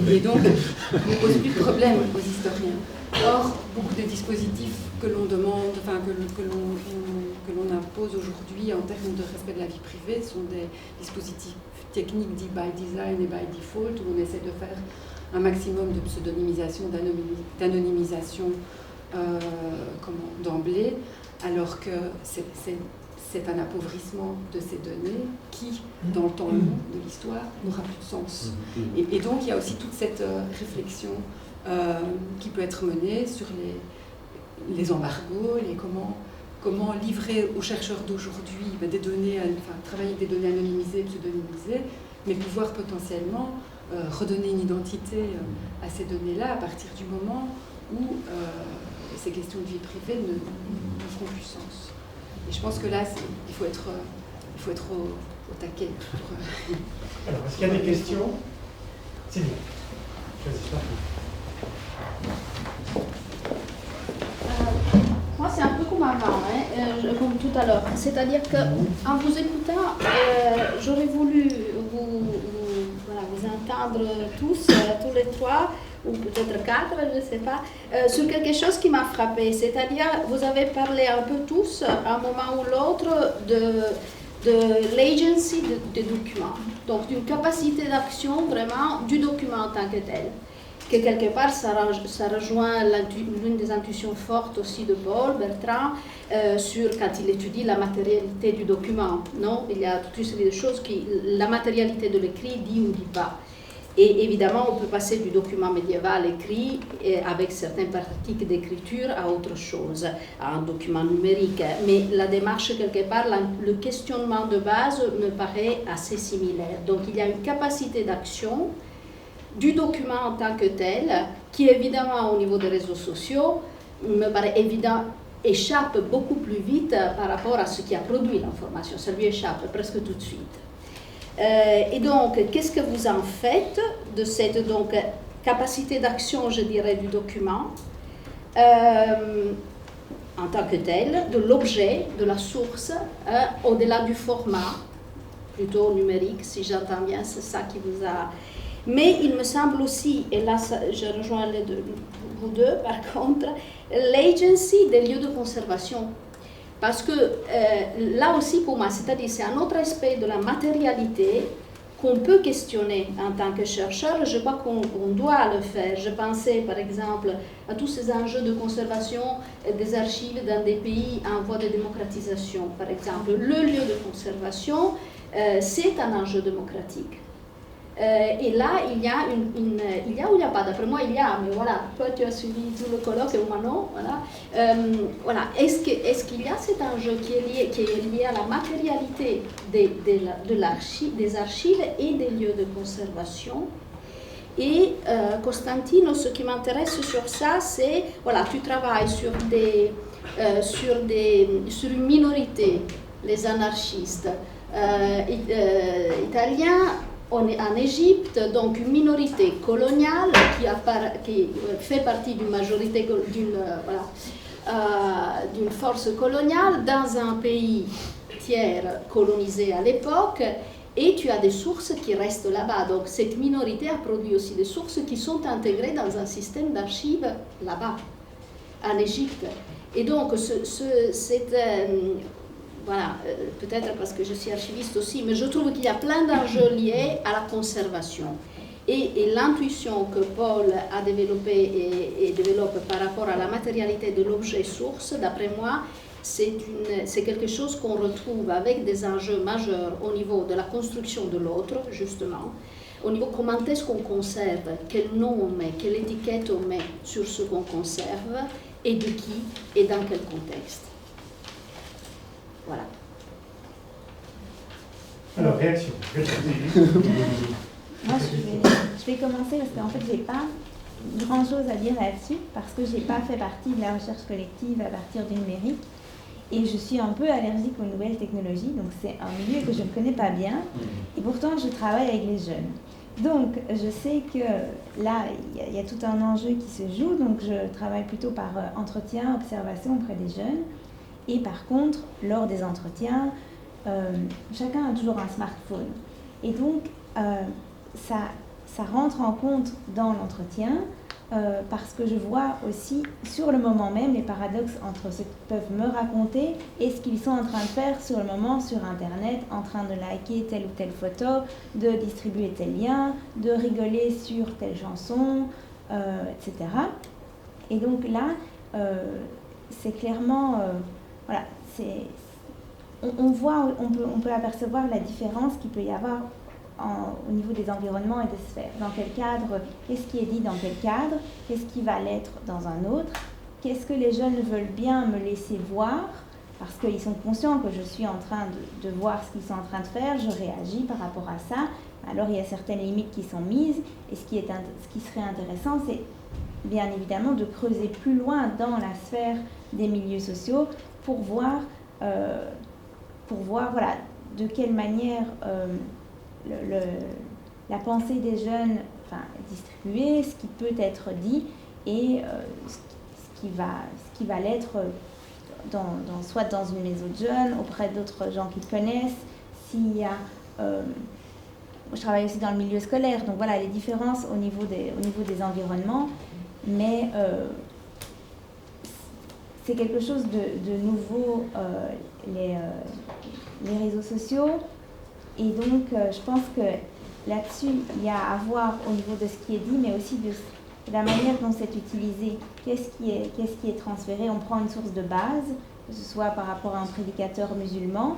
et donc ne pose plus de problème aux historiens. Or, beaucoup de dispositifs que l'on demande, enfin que l'on impose aujourd'hui en termes de respect de la vie privée sont des dispositifs techniques dits by design et by default, où on essaie de faire un maximum de pseudonymisation, d'anonymisation d'emblée, alors que c'est un appauvrissement de ces données qui, dans le temps long de l'histoire, n'aura plus de sens. Et donc, il y a aussi toute cette réflexion qui peut être menée sur les embargos, comment livrer aux chercheurs d'aujourd'hui des données, travailler des données anonymisées, pseudonymisées, mais pouvoir potentiellement redonner une identité à ces données-là à partir du moment où ces questions de vie privée ne feront plus sens. Et je pense que là, il faut être au taquet. Alors, est-ce qu'il y a des questions? Sylvie, choisis pas. Moi, c'est un peu comme avant, comme tout à l'heure. C'est-à-dire qu'en vous écoutant, j'aurais voulu vous entendre tous les trois, ou peut-être quatre, je ne sais pas, sur quelque chose qui m'a frappé. C'est-à-dire, vous avez parlé un peu tous, à un moment ou l'autre, de l'agency des documents. Donc, d'une capacité d'action vraiment du document en tant que tel. Que quelque part, ça rejoint l'une des intuitions fortes aussi de Paul Bertrand sur quand il étudie la matérialité du document. Non, il y a toute une série de choses qui la matérialité de l'écrit dit ou dit pas. Et évidemment, on peut passer du document médiéval écrit avec certaines pratiques d'écriture à autre chose, à un document numérique. Mais la démarche, quelque part, le questionnement de base me paraît assez similaire. Donc, il y a une capacité d'action du document en tant que tel, qui évidemment au niveau des réseaux sociaux, me paraît évident, échappe beaucoup plus vite par rapport à ce qui a produit l'information. Ça lui échappe presque tout de suite. Et donc, qu'est-ce que vous en faites de cette capacité d'action, je dirais, du document en tant que tel, de l'objet, de la source, au-delà du format, plutôt numérique, si j'entends bien, c'est ça qui vous a... Mais il me semble aussi, et là je rejoins vous deux par contre, l'agency des lieux de conservation. Parce que là aussi pour moi, c'est-à-dire c'est un autre aspect de la matérialité qu'on peut questionner en tant que chercheur. Je crois qu'on doit le faire. Je pensais par exemple à tous ces enjeux de conservation des archives dans des pays en voie de démocratisation. Par exemple, le lieu de conservation, c'est un enjeu démocratique. Et là, il y a il y a ou il n'y a pas, d'après moi il y a, mais voilà, toi tu as suivi tout le colloque et moi non, voilà. Voilà. Est-ce qu'il y a cet enjeu qui est lié à la matérialité des archives et des lieux de conservation? Et Costantino, ce qui m'intéresse sur ça, c'est, voilà, tu travailles sur une minorité, les anarchistes italiens. On est en Égypte, donc une minorité coloniale qui fait partie d'une majorité, d'une force coloniale dans un pays tiers colonisé à l'époque, et tu as des sources qui restent là-bas. Donc cette minorité a produit aussi des sources qui sont intégrées dans un système d'archives là-bas, en Égypte. Et donc voilà, peut-être parce que je suis archiviste aussi, mais je trouve qu'il y a plein d'enjeux liés à la conservation. Et l'intuition que Paul a développée et développe par rapport à la matérialité de l'objet source, d'après moi, c'est quelque chose qu'on retrouve avec des enjeux majeurs au niveau de la construction de l'autre, justement, au niveau comment est-ce qu'on conserve, quel nom on met, quelle étiquette on met sur ce qu'on conserve, et de qui et dans quel contexte. Voilà. Alors, réaction. Moi, je vais commencer parce qu'en fait, j'ai pas grand-chose à dire là-dessus parce que j'ai pas fait partie de la recherche collective à partir du numérique et je suis un peu allergique aux nouvelles technologies, donc c'est un milieu que je ne connais pas bien et pourtant je travaille avec les jeunes. Donc, je sais que là, il y a tout un enjeu qui se joue, donc je travaille plutôt par entretien, observation auprès des jeunes et par contre, lors des entretiens, chacun a toujours un smartphone et donc ça rentre en compte dans l'entretien parce que je vois aussi sur le moment même les paradoxes entre ce qu'ils peuvent me raconter et ce qu'ils sont en train de faire sur le moment sur Internet, en train de liker telle ou telle photo, de distribuer tel lien, de rigoler sur telle chanson, etc. Et donc là, c'est clairement... voilà, on peut apercevoir la différence qu'il peut y avoir au niveau des environnements et des sphères. Dans quel cadre, qu'est-ce qui est dit dans quel cadre, qu'est-ce qui va l'être dans un autre, qu'est-ce que les jeunes veulent bien me laisser voir, parce qu'ils sont conscients que je suis en train de voir ce qu'ils sont en train de faire, je réagis par rapport à ça, alors il y a certaines limites qui sont mises, et ce qui serait intéressant, c'est bien évidemment de creuser plus loin dans la sphère des milieux sociaux pour voir voilà, de quelle manière la pensée des jeunes est distribuée, ce qui peut être dit et ce qui va l'être soit dans une maison de jeunes, auprès d'autres gens qu'ils connaissent. S'il y a, je travaille aussi dans le milieu scolaire, donc voilà les différences au niveau des environnements, mais c'est quelque chose de nouveau, les réseaux sociaux. Et donc, je pense que là-dessus, il y a à voir au niveau de ce qui est dit, mais aussi de la manière dont c'est utilisé. Qu'est-ce qui est transféré? On prend une source de base, que ce soit par rapport à un prédicateur musulman,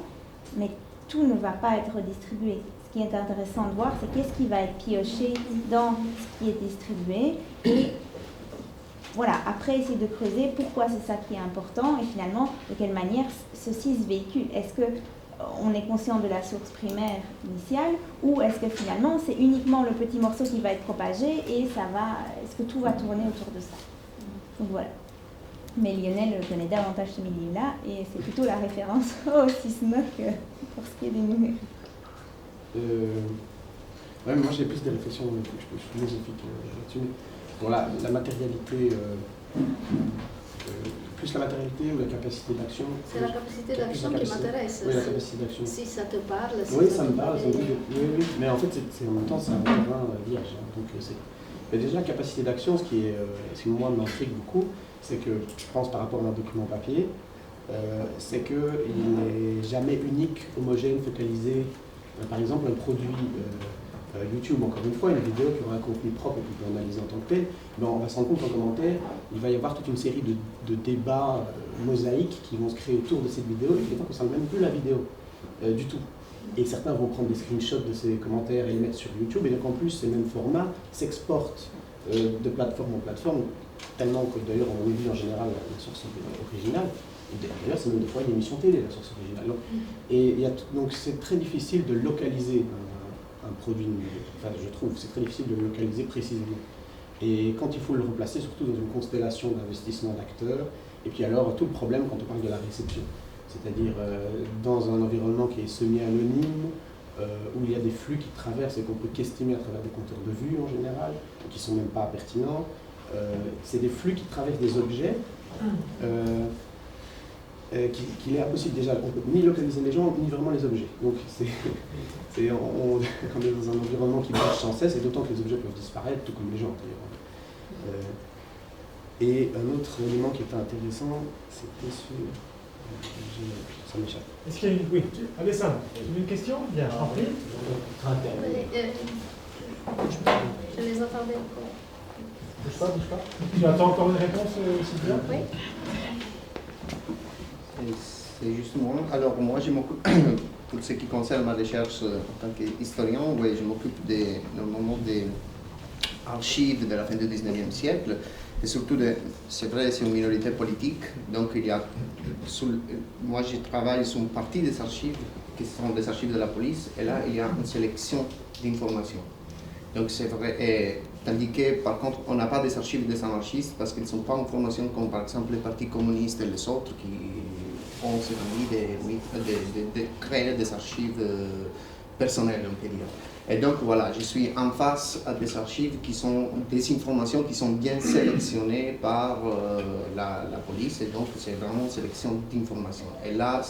mais tout ne va pas être distribué. Ce qui est intéressant de voir, c'est qu'est-ce qui va être pioché dans ce qui est distribué. Et voilà, après, essayer de creuser pourquoi c'est ça qui est important et finalement, de quelle manière ceci se véhicule. Est-ce que on est conscient de la source primaire initiale ou est-ce que finalement c'est uniquement le petit morceau qui va être propagé et est-ce que tout va tourner autour de ça? Donc voilà. Mais Lionel connaît davantage ce milieu-là et c'est plutôt la référence au CISMOC pour ce qui est des numériques. Ouais, moi j'ai plus des réflexions philosophiques là-dessus. Bon, la matérialité... plus la matérialité ou la capacité d'action? C'est la capacité d'action qui m'intéresse. Oui, la capacité d'action. Si ça te parle. Oui, ça me parle. Oui. Mais en fait, en même temps, c'est un terrain vierge. Donc, mais déjà, la capacité d'action, ce qui moi m'intrigue beaucoup, c'est que, je pense par rapport à un document papier, c'est qu'il n'est jamais unique, homogène, focalisé. Par exemple, un produit YouTube, encore une fois, une vidéo qui aura un contenu propre et qu'on peut analyser en tant que tel, ben on va se rendre compte en commentaire, il va y avoir toute une série de débats mosaïques qui vont se créer autour de cette vidéo et qui ne concernent même plus la vidéo du tout. Et certains vont prendre des screenshots de ces commentaires et les mettre sur YouTube, et donc en plus, ces mêmes formats s'exportent de plateforme en plateforme, tellement que d'ailleurs on oublie en général la source originale. D'ailleurs, c'est même des fois une émission télé, la source originale. Donc c'est très difficile de localiser un produit numérique. Enfin, je trouve, c'est très difficile de le localiser précisément. Et quand il faut le replacer, surtout dans une constellation d'investissements d'acteurs, et puis alors tout le problème quand on parle de la réception, c'est-à-dire dans un environnement qui est semi-anonyme, où il y a des flux qui traversent et qu'on peut qu'estimer à travers des compteurs de vue en général, qui ne sont même pas pertinents, c'est des flux qui traversent des objets, qu'il est impossible déjà, on ne peut ni localiser les gens, ni vraiment les objets. Donc quand on est dans un environnement qui bouge sans cesse, et d'autant que les objets peuvent disparaître, tout comme les gens d'ailleurs. Et un autre élément qui était intéressant, c'était sur... ça m'échappe. Est-ce qu'il y a une... Oui, Alessandre, une question? Bien, je t'en prie. Je les entendais encore. Bouge pas. Tu attends encore une réponse, Sylvia? Oui. C'est justement, alors moi je m'occupe, pour ce qui concerne ma recherche en tant qu'historien, oui, je m'occupe normalement des archives de la fin du 19e siècle, et surtout, c'est vrai, c'est une minorité politique, donc il y a, moi je travaille sur une partie des archives, qui sont des archives de la police, et là il y a une sélection d'informations. Donc c'est vrai, et, tandis que par contre on n'a pas des archives des anarchistes parce qu'ils ne sont pas en formation comme par exemple les partis communistes et les autres qui ont cette envie de créer des archives personnelles, on peut dire. Et donc voilà, je suis en face à des archives qui sont des informations qui sont bien sélectionnées par la police, et donc c'est vraiment une sélection d'informations. Et là,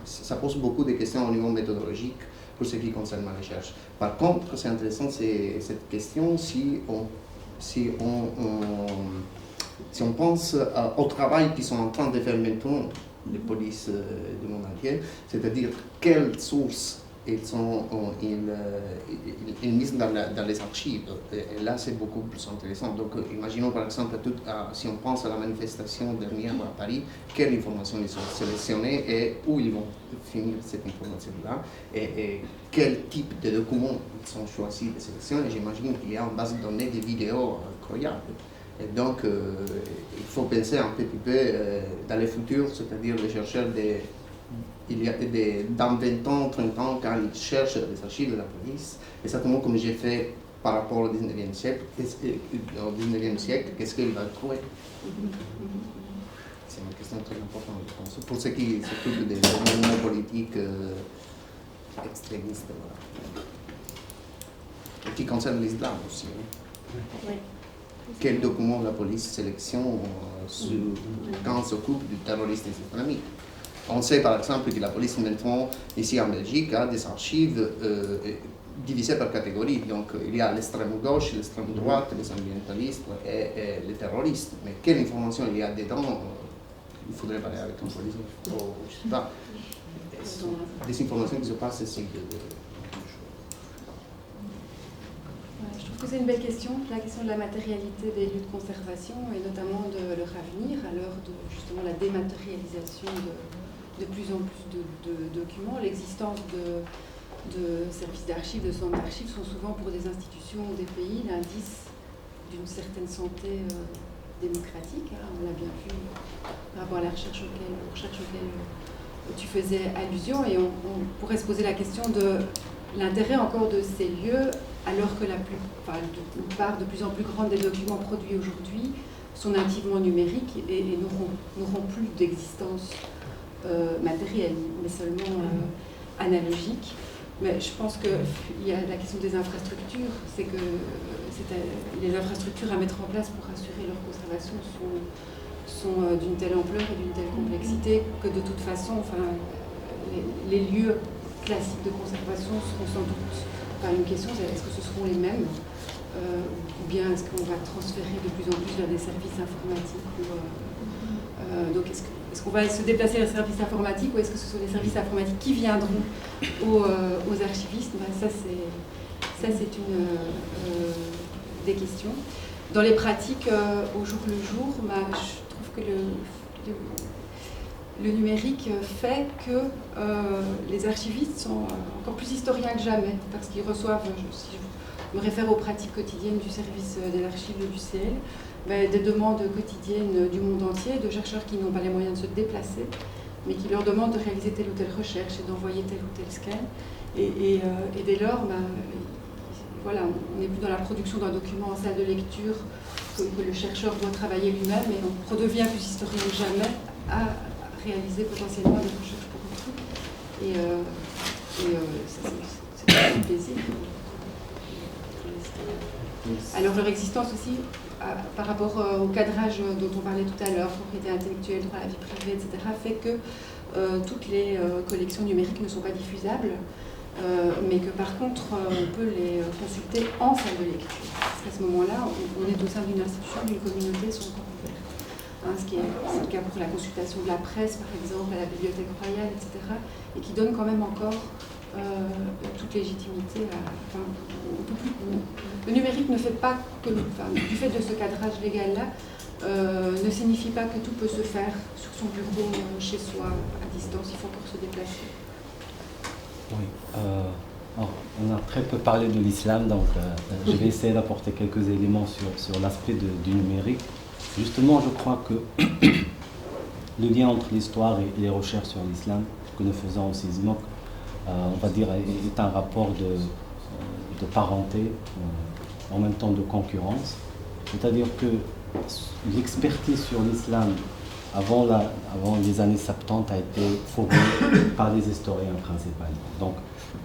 ça pose beaucoup de questions au niveau méthodologique pour ce qui concerne ma recherche. Par contre, c'est intéressant cette question si on pense au travail qu'ils sont en train de faire maintenant, les polices du monde entier, c'est-à-dire quelles sources ils misent dans les archives. Et là, c'est beaucoup plus intéressant. Donc, imaginons par exemple, si on pense à la manifestation dernière à Paris, quelles informations ils ont sélectionnées et où ils vont finir cette information-là, et quel type de documents ils ont choisi de sélectionner. J'imagine qu'il y a une base de données de vidéos incroyable. Et donc, il faut penser un petit peu dans le futur, c'est-à-dire les chercheurs dans 20 ans, 30 ans, quand ils cherchent les archives de la police, exactement comme j'ai fait par rapport au 19e siècle, qu'est-ce qu'ils vont trouver? C'est une question très importante, je pense, pour ceux qui s'occupent des mouvements politiques extrémistes. Voilà. Et qui concerne l'islam aussi. Oui. Quel document la police sélectionne quand on s'occupe du terrorisme islamique? On sait par exemple que la police maintenant, ici en Belgique, a des archives divisées par catégories. Donc il y a l'extrême gauche, l'extrême droite, les ambientalistes et les terroristes. Mais quelle information il y a dedans? Il faudrait parler avec un policier. Je ne sais pas. Des informations qui se passent ici. Je trouve que c'est une belle question, la question de la matérialité des lieux de conservation et notamment de leur avenir à l'heure de justement la dématérialisation de plus en plus de documents. L'existence de services d'archives, de centres d'archives sont souvent pour des institutions ou des pays l'indice d'une certaine santé démocratique. Hein, on l'a bien vu par rapport à la recherche auquel tu faisais allusion, et on pourrait se poser la question de l'intérêt encore de ces lieux alors que une part de plus en plus grande des documents produits aujourd'hui sont nativement numériques et n'auront plus d'existence matérielle, mais seulement analogique. Mais je pense qu'il y a la question des infrastructures, c'est que les infrastructures à mettre en place pour assurer leur conservation sont d'une telle ampleur et d'une telle complexité que de toute façon, les lieux classiques de conservation seront sans doute, une question, c'est est-ce que ce seront les mêmes ou bien est-ce qu'on va transférer de plus en plus vers des services informatiques donc est-ce qu'on va se déplacer vers les services informatiques ou est-ce que ce sont les services informatiques qui viendront aux archivistes? Ça c'est une des questions. Dans les pratiques au jour le jour, je trouve que le numérique fait que les archivistes sont encore plus historiens que jamais, parce qu'ils reçoivent, si je me réfère aux pratiques quotidiennes du service des archives de l'UCL, des demandes quotidiennes du monde entier, de chercheurs qui n'ont pas les moyens de se déplacer, mais qui leur demandent de réaliser telle ou telle recherche et d'envoyer tel ou tel scan. Et dès lors, voilà, on n'est plus dans la production d'un document en salle de lecture que le chercheur doit travailler lui-même, et on redevient plus historien que jamais à réaliser potentiellement des recherches pour autrui. C'est un plaisir. Alors leur existence aussi, par rapport au cadrage dont on parlait tout à l'heure, propriété intellectuelle, droit à la vie privée, etc., fait que toutes les collections numériques ne sont pas diffusables, mais que par contre on peut les consulter en salle de lecture. Parce qu'à ce moment-là, on est au sein d'une institution, d'une communauté, sont encore ouvertes. C'est le cas pour la consultation de la presse, par exemple, à la Bibliothèque royale, etc., et qui donne quand même encore toute légitimité le numérique ne fait pas que, du fait de ce cadrage légal-là, ne signifie pas que tout peut se faire sur son bureau, chez soi, à distance. Il faut encore se déplacer. Oui. Alors, on a très peu parlé de l'islam, donc je vais essayer d'apporter quelques éléments sur l'aspect du numérique. Justement, je crois que le lien entre l'histoire et les recherches sur l'islam que nous faisons au CISMOC, on va dire, est un rapport de parenté, en même temps de concurrence. C'est-à-dire que l'expertise sur l'islam avant les années 70 a été fournie par les historiens principalement. Donc,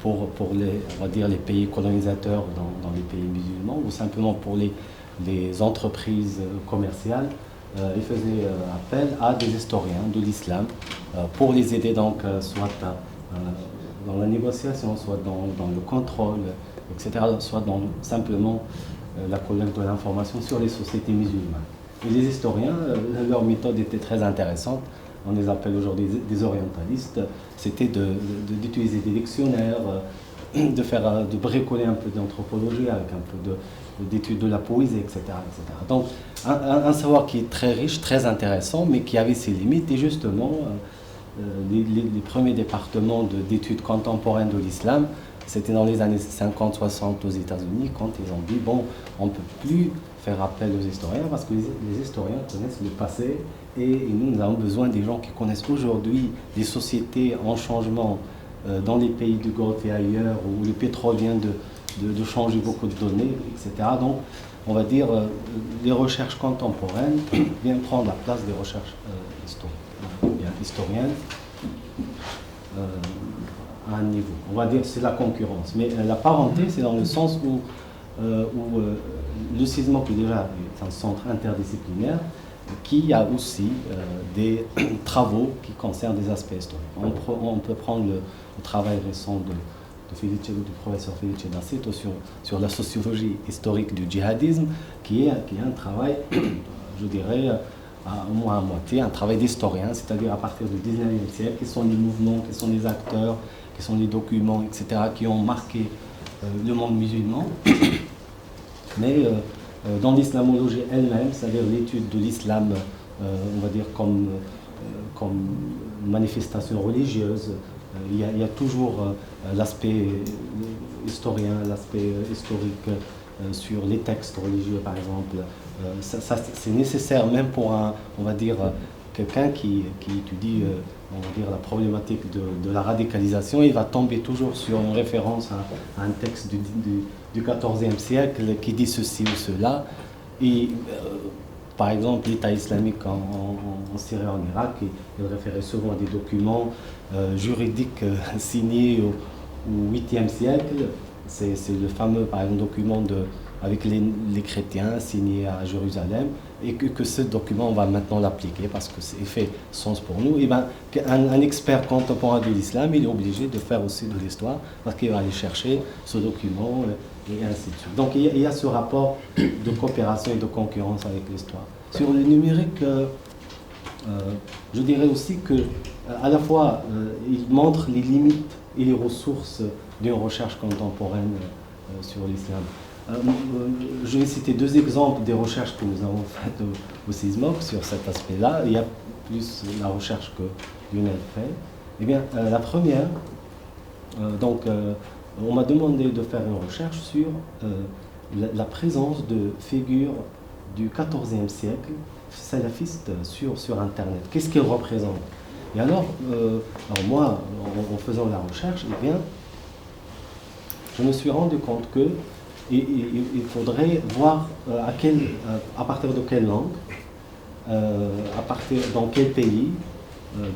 pour les, on va dire, les pays colonisateurs dans les pays musulmans, ou simplement pour les entreprises commerciales, ils faisaient appel à des historiens de l'islam pour les aider donc soit dans la négociation, soit dans le contrôle, etc., soit dans simplement la collecte de l'information sur les sociétés musulmanes. Et les historiens, leur méthode était très intéressante. On les appelle aujourd'hui des orientalistes. C'était d'utiliser des dictionnaires, de bricoler un peu d'anthropologie avec un peu d'études de la poésie, etc. etc. Donc un savoir qui est très riche, très intéressant, mais qui avait ses limites. Et justement, les premiers départements d'études contemporaines de l'islam, c'était dans les années 50-60 aux États-Unis, quand ils ont dit, bon, on ne peut plus faire appel aux historiens parce que les historiens connaissent le passé et nous avons besoin des gens qui connaissent aujourd'hui des sociétés en changement dans les pays du Golfe et ailleurs où le pétrole vient de changer beaucoup de données, etc. Donc, on va dire, les recherches contemporaines viennent prendre la place des recherches historiennes à un niveau. On va dire que c'est la concurrence. Mais la parenté, c'est dans le sens où le CISMOC est déjà un centre interdisciplinaire qui a aussi des travaux qui concernent des aspects historiques. On peut prendre le travail récent du professeur Felice Nascitto sur la sociologie historique du djihadisme, qui est un travail, je dirais, au moins à moitié, un travail d'historien, c'est-à-dire à partir du 19e siècle, quels sont les mouvements, quels sont les acteurs, quels sont les documents, etc., qui ont marqué le monde musulman. Mais dans l'islamologie elle-même, c'est-à-dire l'étude de l'islam, on va dire comme manifestation religieuse, il y a toujours l'aspect historien, l'aspect historique sur les textes religieux, par exemple. C'est nécessaire même pour on va dire, quelqu'un qui étudie on va dire, la problématique de la radicalisation. Il va tomber toujours sur une référence à un texte du XIVe siècle qui dit ceci ou cela. Et par exemple, l'État islamique en Syrie et en Irak, il référait souvent à des documents juridiques signés au 8e siècle. C'est le fameux, par exemple, document avec les chrétiens signés à Jérusalem, et que ce document, on va maintenant l'appliquer parce que c'est fait sens pour nous. Et ben, un expert contemporain de l'islam, il est obligé de faire aussi de l'histoire parce qu'il va aller chercher ce document et ainsi de suite. Donc il y a ce rapport de coopération et de concurrence avec l'histoire. Sur le numérique, je dirais aussi que à la fois, il montre les limites et les ressources d'une recherche contemporaine sur l'islam. Je vais citer deux exemples des recherches que nous avons faites au CISMOC sur cet aspect-là. Il y a plus la recherche que Lionel fait. Eh bien, la première, on m'a demandé de faire une recherche sur la présence de figures du XIVe siècle salafistes sur Internet. Qu'est-ce qu'elles représentent? Et alors moi, en faisant la recherche, eh bien, je me suis rendu compte que il faudrait voir à partir de quelle langue, dans quel pays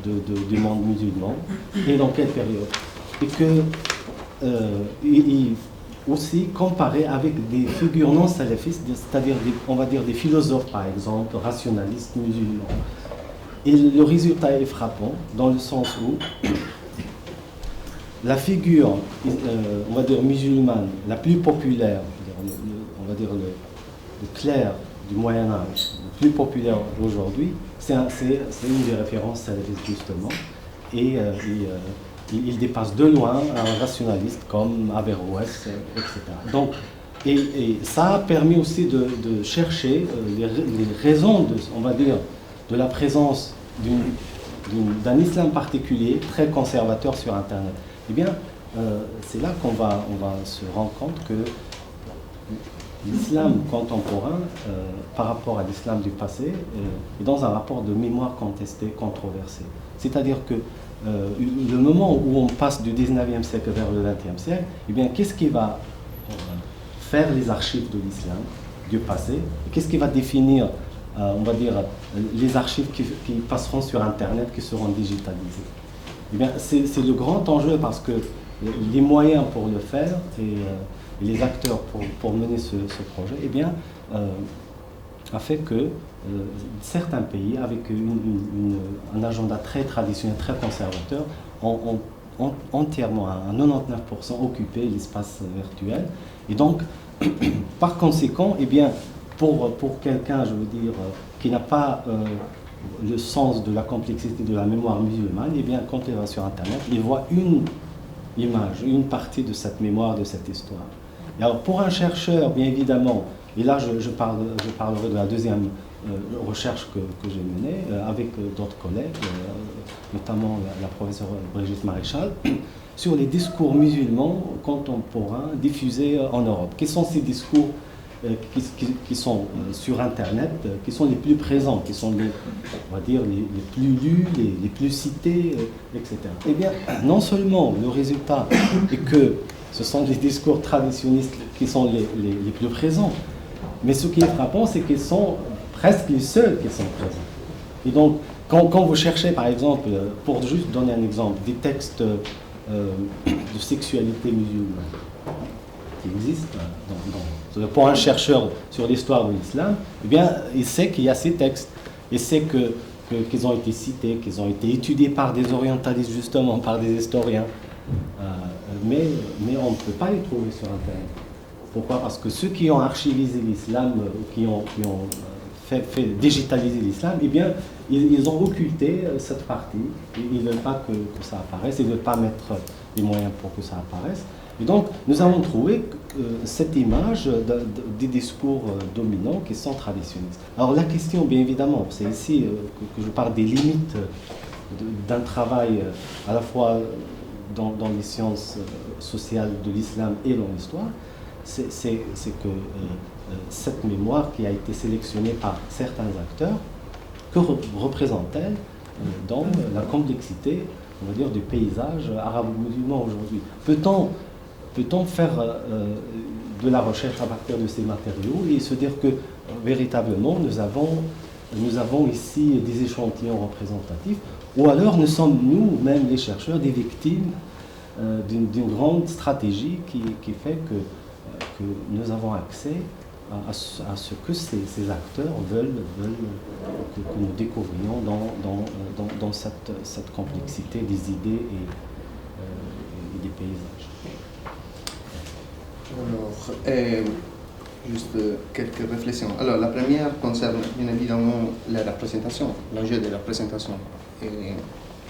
du monde musulman et dans quelle période. Et que aussi comparer avec des figures non salafistes, c'est-à-dire on va dire des philosophes par exemple, rationalistes musulmans. Et le résultat est frappant dans le sens où la figure, on va dire musulmane, la plus populaire, on va dire le clerc du Moyen-Âge, le plus populaire aujourd'hui, c'est une des références salafistes justement. Et il dépasse de loin un rationaliste comme Averroès, etc. Donc, et ça a permis aussi de chercher les raisons, on va dire, de la présence d'un islam particulier très conservateur sur Internet. Eh bien, c'est là qu'on va se rendre compte que l'islam contemporain, par rapport à l'islam du passé, est dans un rapport de mémoire contesté, controversé. C'est-à-dire que le moment où on passe du 19e siècle vers le 20e siècle, eh bien, qu'est-ce qui va faire les archives de l'islam du passé? Et qu'est-ce qui va définir, on va dire, les archives qui passeront sur Internet, qui seront digitalisées? Eh bien, c'est le grand enjeu parce que les moyens pour le faire et les acteurs pour mener ce projet, eh bien, a fait que certains pays, avec un agenda très traditionnel, très conservateur, ont entièrement, à 99%, occupé l'espace virtuel. Et donc, par conséquent, eh bien, pour quelqu'un, je veux dire, qui n'a pas le sens de la complexité de la mémoire musulmane, eh bien, quand il va sur Internet, il voit une image, une partie de cette mémoire, de cette histoire. Et alors, pour un chercheur, bien évidemment, et là je parlerai de la deuxième recherche que j'ai menée avec d'autres collègues, notamment la professeure Brigitte Maréchal, sur les discours musulmans contemporains diffusés en Europe. Quels sont ces discours qui sont sur Internet, qui sont les plus présents, qui sont on va dire, les plus lus, les plus cités, etc. Eh bien, non seulement le résultat est que ce sont des discours traditionnistes qui sont les plus présents, mais ce qui est frappant, c'est qu'ils sont presque les seuls qui sont présents. Et donc, quand vous cherchez, par exemple, pour juste donner un exemple, des textes de sexualité musulmane qui existent, pour un chercheur sur l'histoire de l'islam, eh bien, il sait qu'il y a ces textes, il sait qu'ils ont été cités, qu'ils ont été étudiés par des orientalistes, justement, par des historiens, mais on ne peut pas les trouver sur Internet. Pourquoi? Parce que ceux qui ont archivisé l'islam, qui ont fait digitaliser l'islam, eh bien, ils ont occulté cette partie. Ils ne veulent pas que ça apparaisse, ils ne veulent pas mettre les moyens pour que ça apparaisse. Et donc, nous avons trouvé cette image des discours dominants qui sont traditionnistes. Alors, la question, bien évidemment, c'est ici que je parle des limites d'un travail à la fois dans les sciences sociales de l'islam et dans l'histoire, c'est que cette mémoire qui a été sélectionnée par certains acteurs, que représente-t-elle dans la complexité, on va dire, du paysage arabo-musulman aujourd'hui? Peut-on faire de la recherche à partir de ces matériaux et se dire que véritablement nous avons ici des échantillons représentatifs, ou alors nous sommes nous-mêmes les chercheurs des victimes d'une grande stratégie qui fait que nous avons accès à ce que ces acteurs veulent que nous découvrions dans cette complexité des idées et des paysages. Alors, juste quelques réflexions. Alors, la première concerne bien évidemment la représentation, l'enjeu de la représentation. Et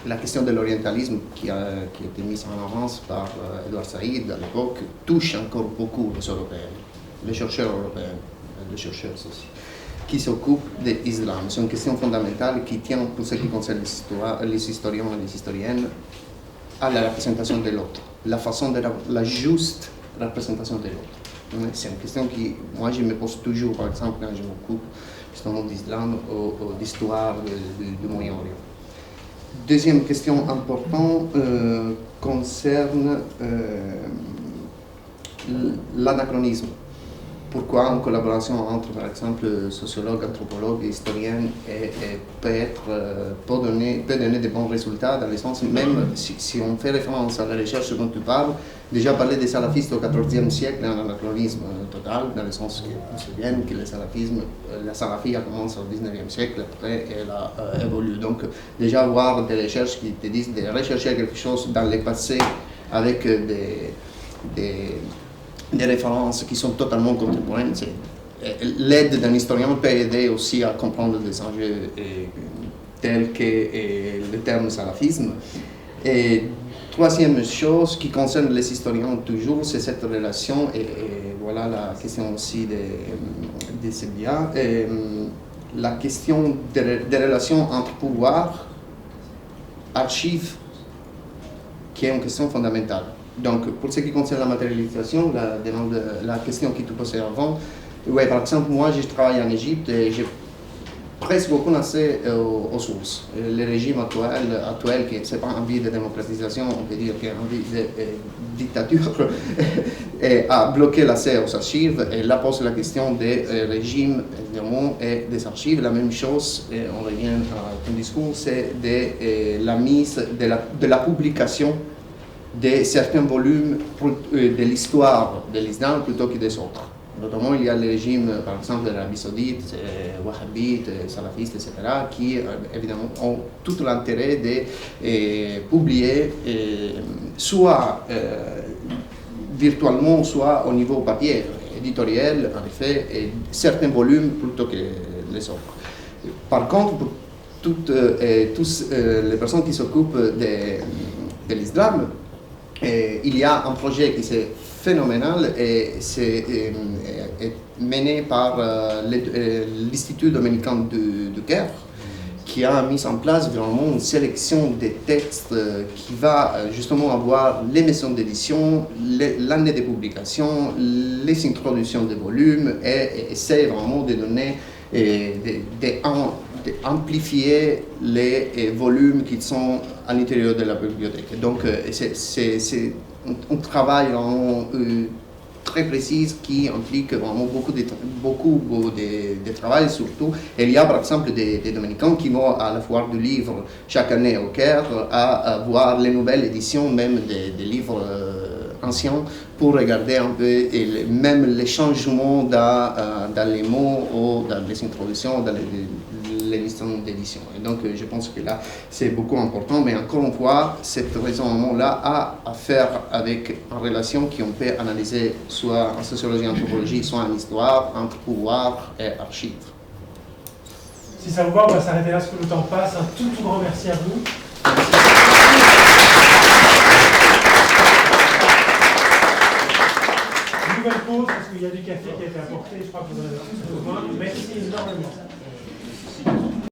la question de l'orientalisme qui a été mise en avance par Edouard Saïd à l'époque touche encore beaucoup les Européens, les chercheurs européens, les chercheurs aussi, qui s'occupent de l'islam. C'est une question fondamentale qui tient, pour ce qui concerne les historiens et les historiennes, à la représentation de l'autre, la façon de la juste représentation de l'autre. C'est une question qui, moi, je me pose toujours, par exemple, quand je m'occupe justement d'islam ou d'histoire du Moyen-Orient. Deuxième question importante concerne l'anachronisme. Pourquoi une collaboration entre, par exemple, sociologues, anthropologues et historiens peut donner de bons résultats, dans le sens, même si on fait référence à la recherche dont tu parles, déjà parler des salafistes au XIVe siècle est un anachronisme total, dans le sens qu'on se souvient que la salafie a commencé au XIXe siècle, après elle a évolué. Donc déjà avoir des recherches qui te disent de rechercher quelque chose dans le passé avec des références qui sont totalement contemporaines. L'aide d'un historien peut aider aussi à comprendre des enjeux tels que le terme salafisme. Et troisième chose qui concerne les historiens toujours, c'est cette relation, et voilà la question aussi de Sylvia, la question des relations entre pouvoir, archives, qui est une question fondamentale. Donc, pour ce qui concerne la matérialisation, la question qui te posait avant, ouais, par exemple, moi, je travaille en Égypte et j'ai presque aucun accès aux sources. Le régime actuel qui n'est pas envie de démocratisation, on peut dire qu'il a envie de dictature, a bloqué l'accès aux archives. Et là pose la question des régimes évidemment et des archives. La même chose, et on revient à ton discours, c'est de la mise, de la publication de certains volumes de l'histoire de l'islam plutôt que des autres. Notamment, il y a les régimes, par exemple, de l'Arabie Saoudite, wahhabites, salafistes, etc., qui, évidemment, ont tout l'intérêt de publier soit virtuellement, soit au niveau papier, éditorial, en effet, et certains volumes plutôt que les autres. Par contre, pour toutes les personnes qui s'occupent de l'islam, il y a un projet qui s'est phénoménal et c'est mené par l'Institut dominicain du Caire qui a mis en place vraiment une sélection des textes qui va justement avoir les maisons d'édition, l'année de publication, les introductions des volumes et essaie vraiment de donner d'amplifier les volumes qui sont à l'intérieur de la bibliothèque. Donc c'est un travail vraiment très précis qui implique vraiment beaucoup de travail surtout. Et il y a par exemple des Dominicains qui vont à la foire du livre chaque année au Caire à voir les nouvelles éditions même des livres anciens pour regarder un peu et même les changements dans les mots ou dans les introductions, dans les listes d'édition. Et donc je pense que là c'est beaucoup important, mais encore une fois, cette raisonnement-là a à faire avec une relation qu'on peut analyser soit en sociologie et anthropologie, soit en histoire, entre pouvoir et archives. Si ça vous va, on va s'arrêter là parce que le temps passe. Un tout grand merci à vous. Nouvelle pause parce qu'il y a du café qui a été apporté, je crois que vous en avez besoin. Merci énormément.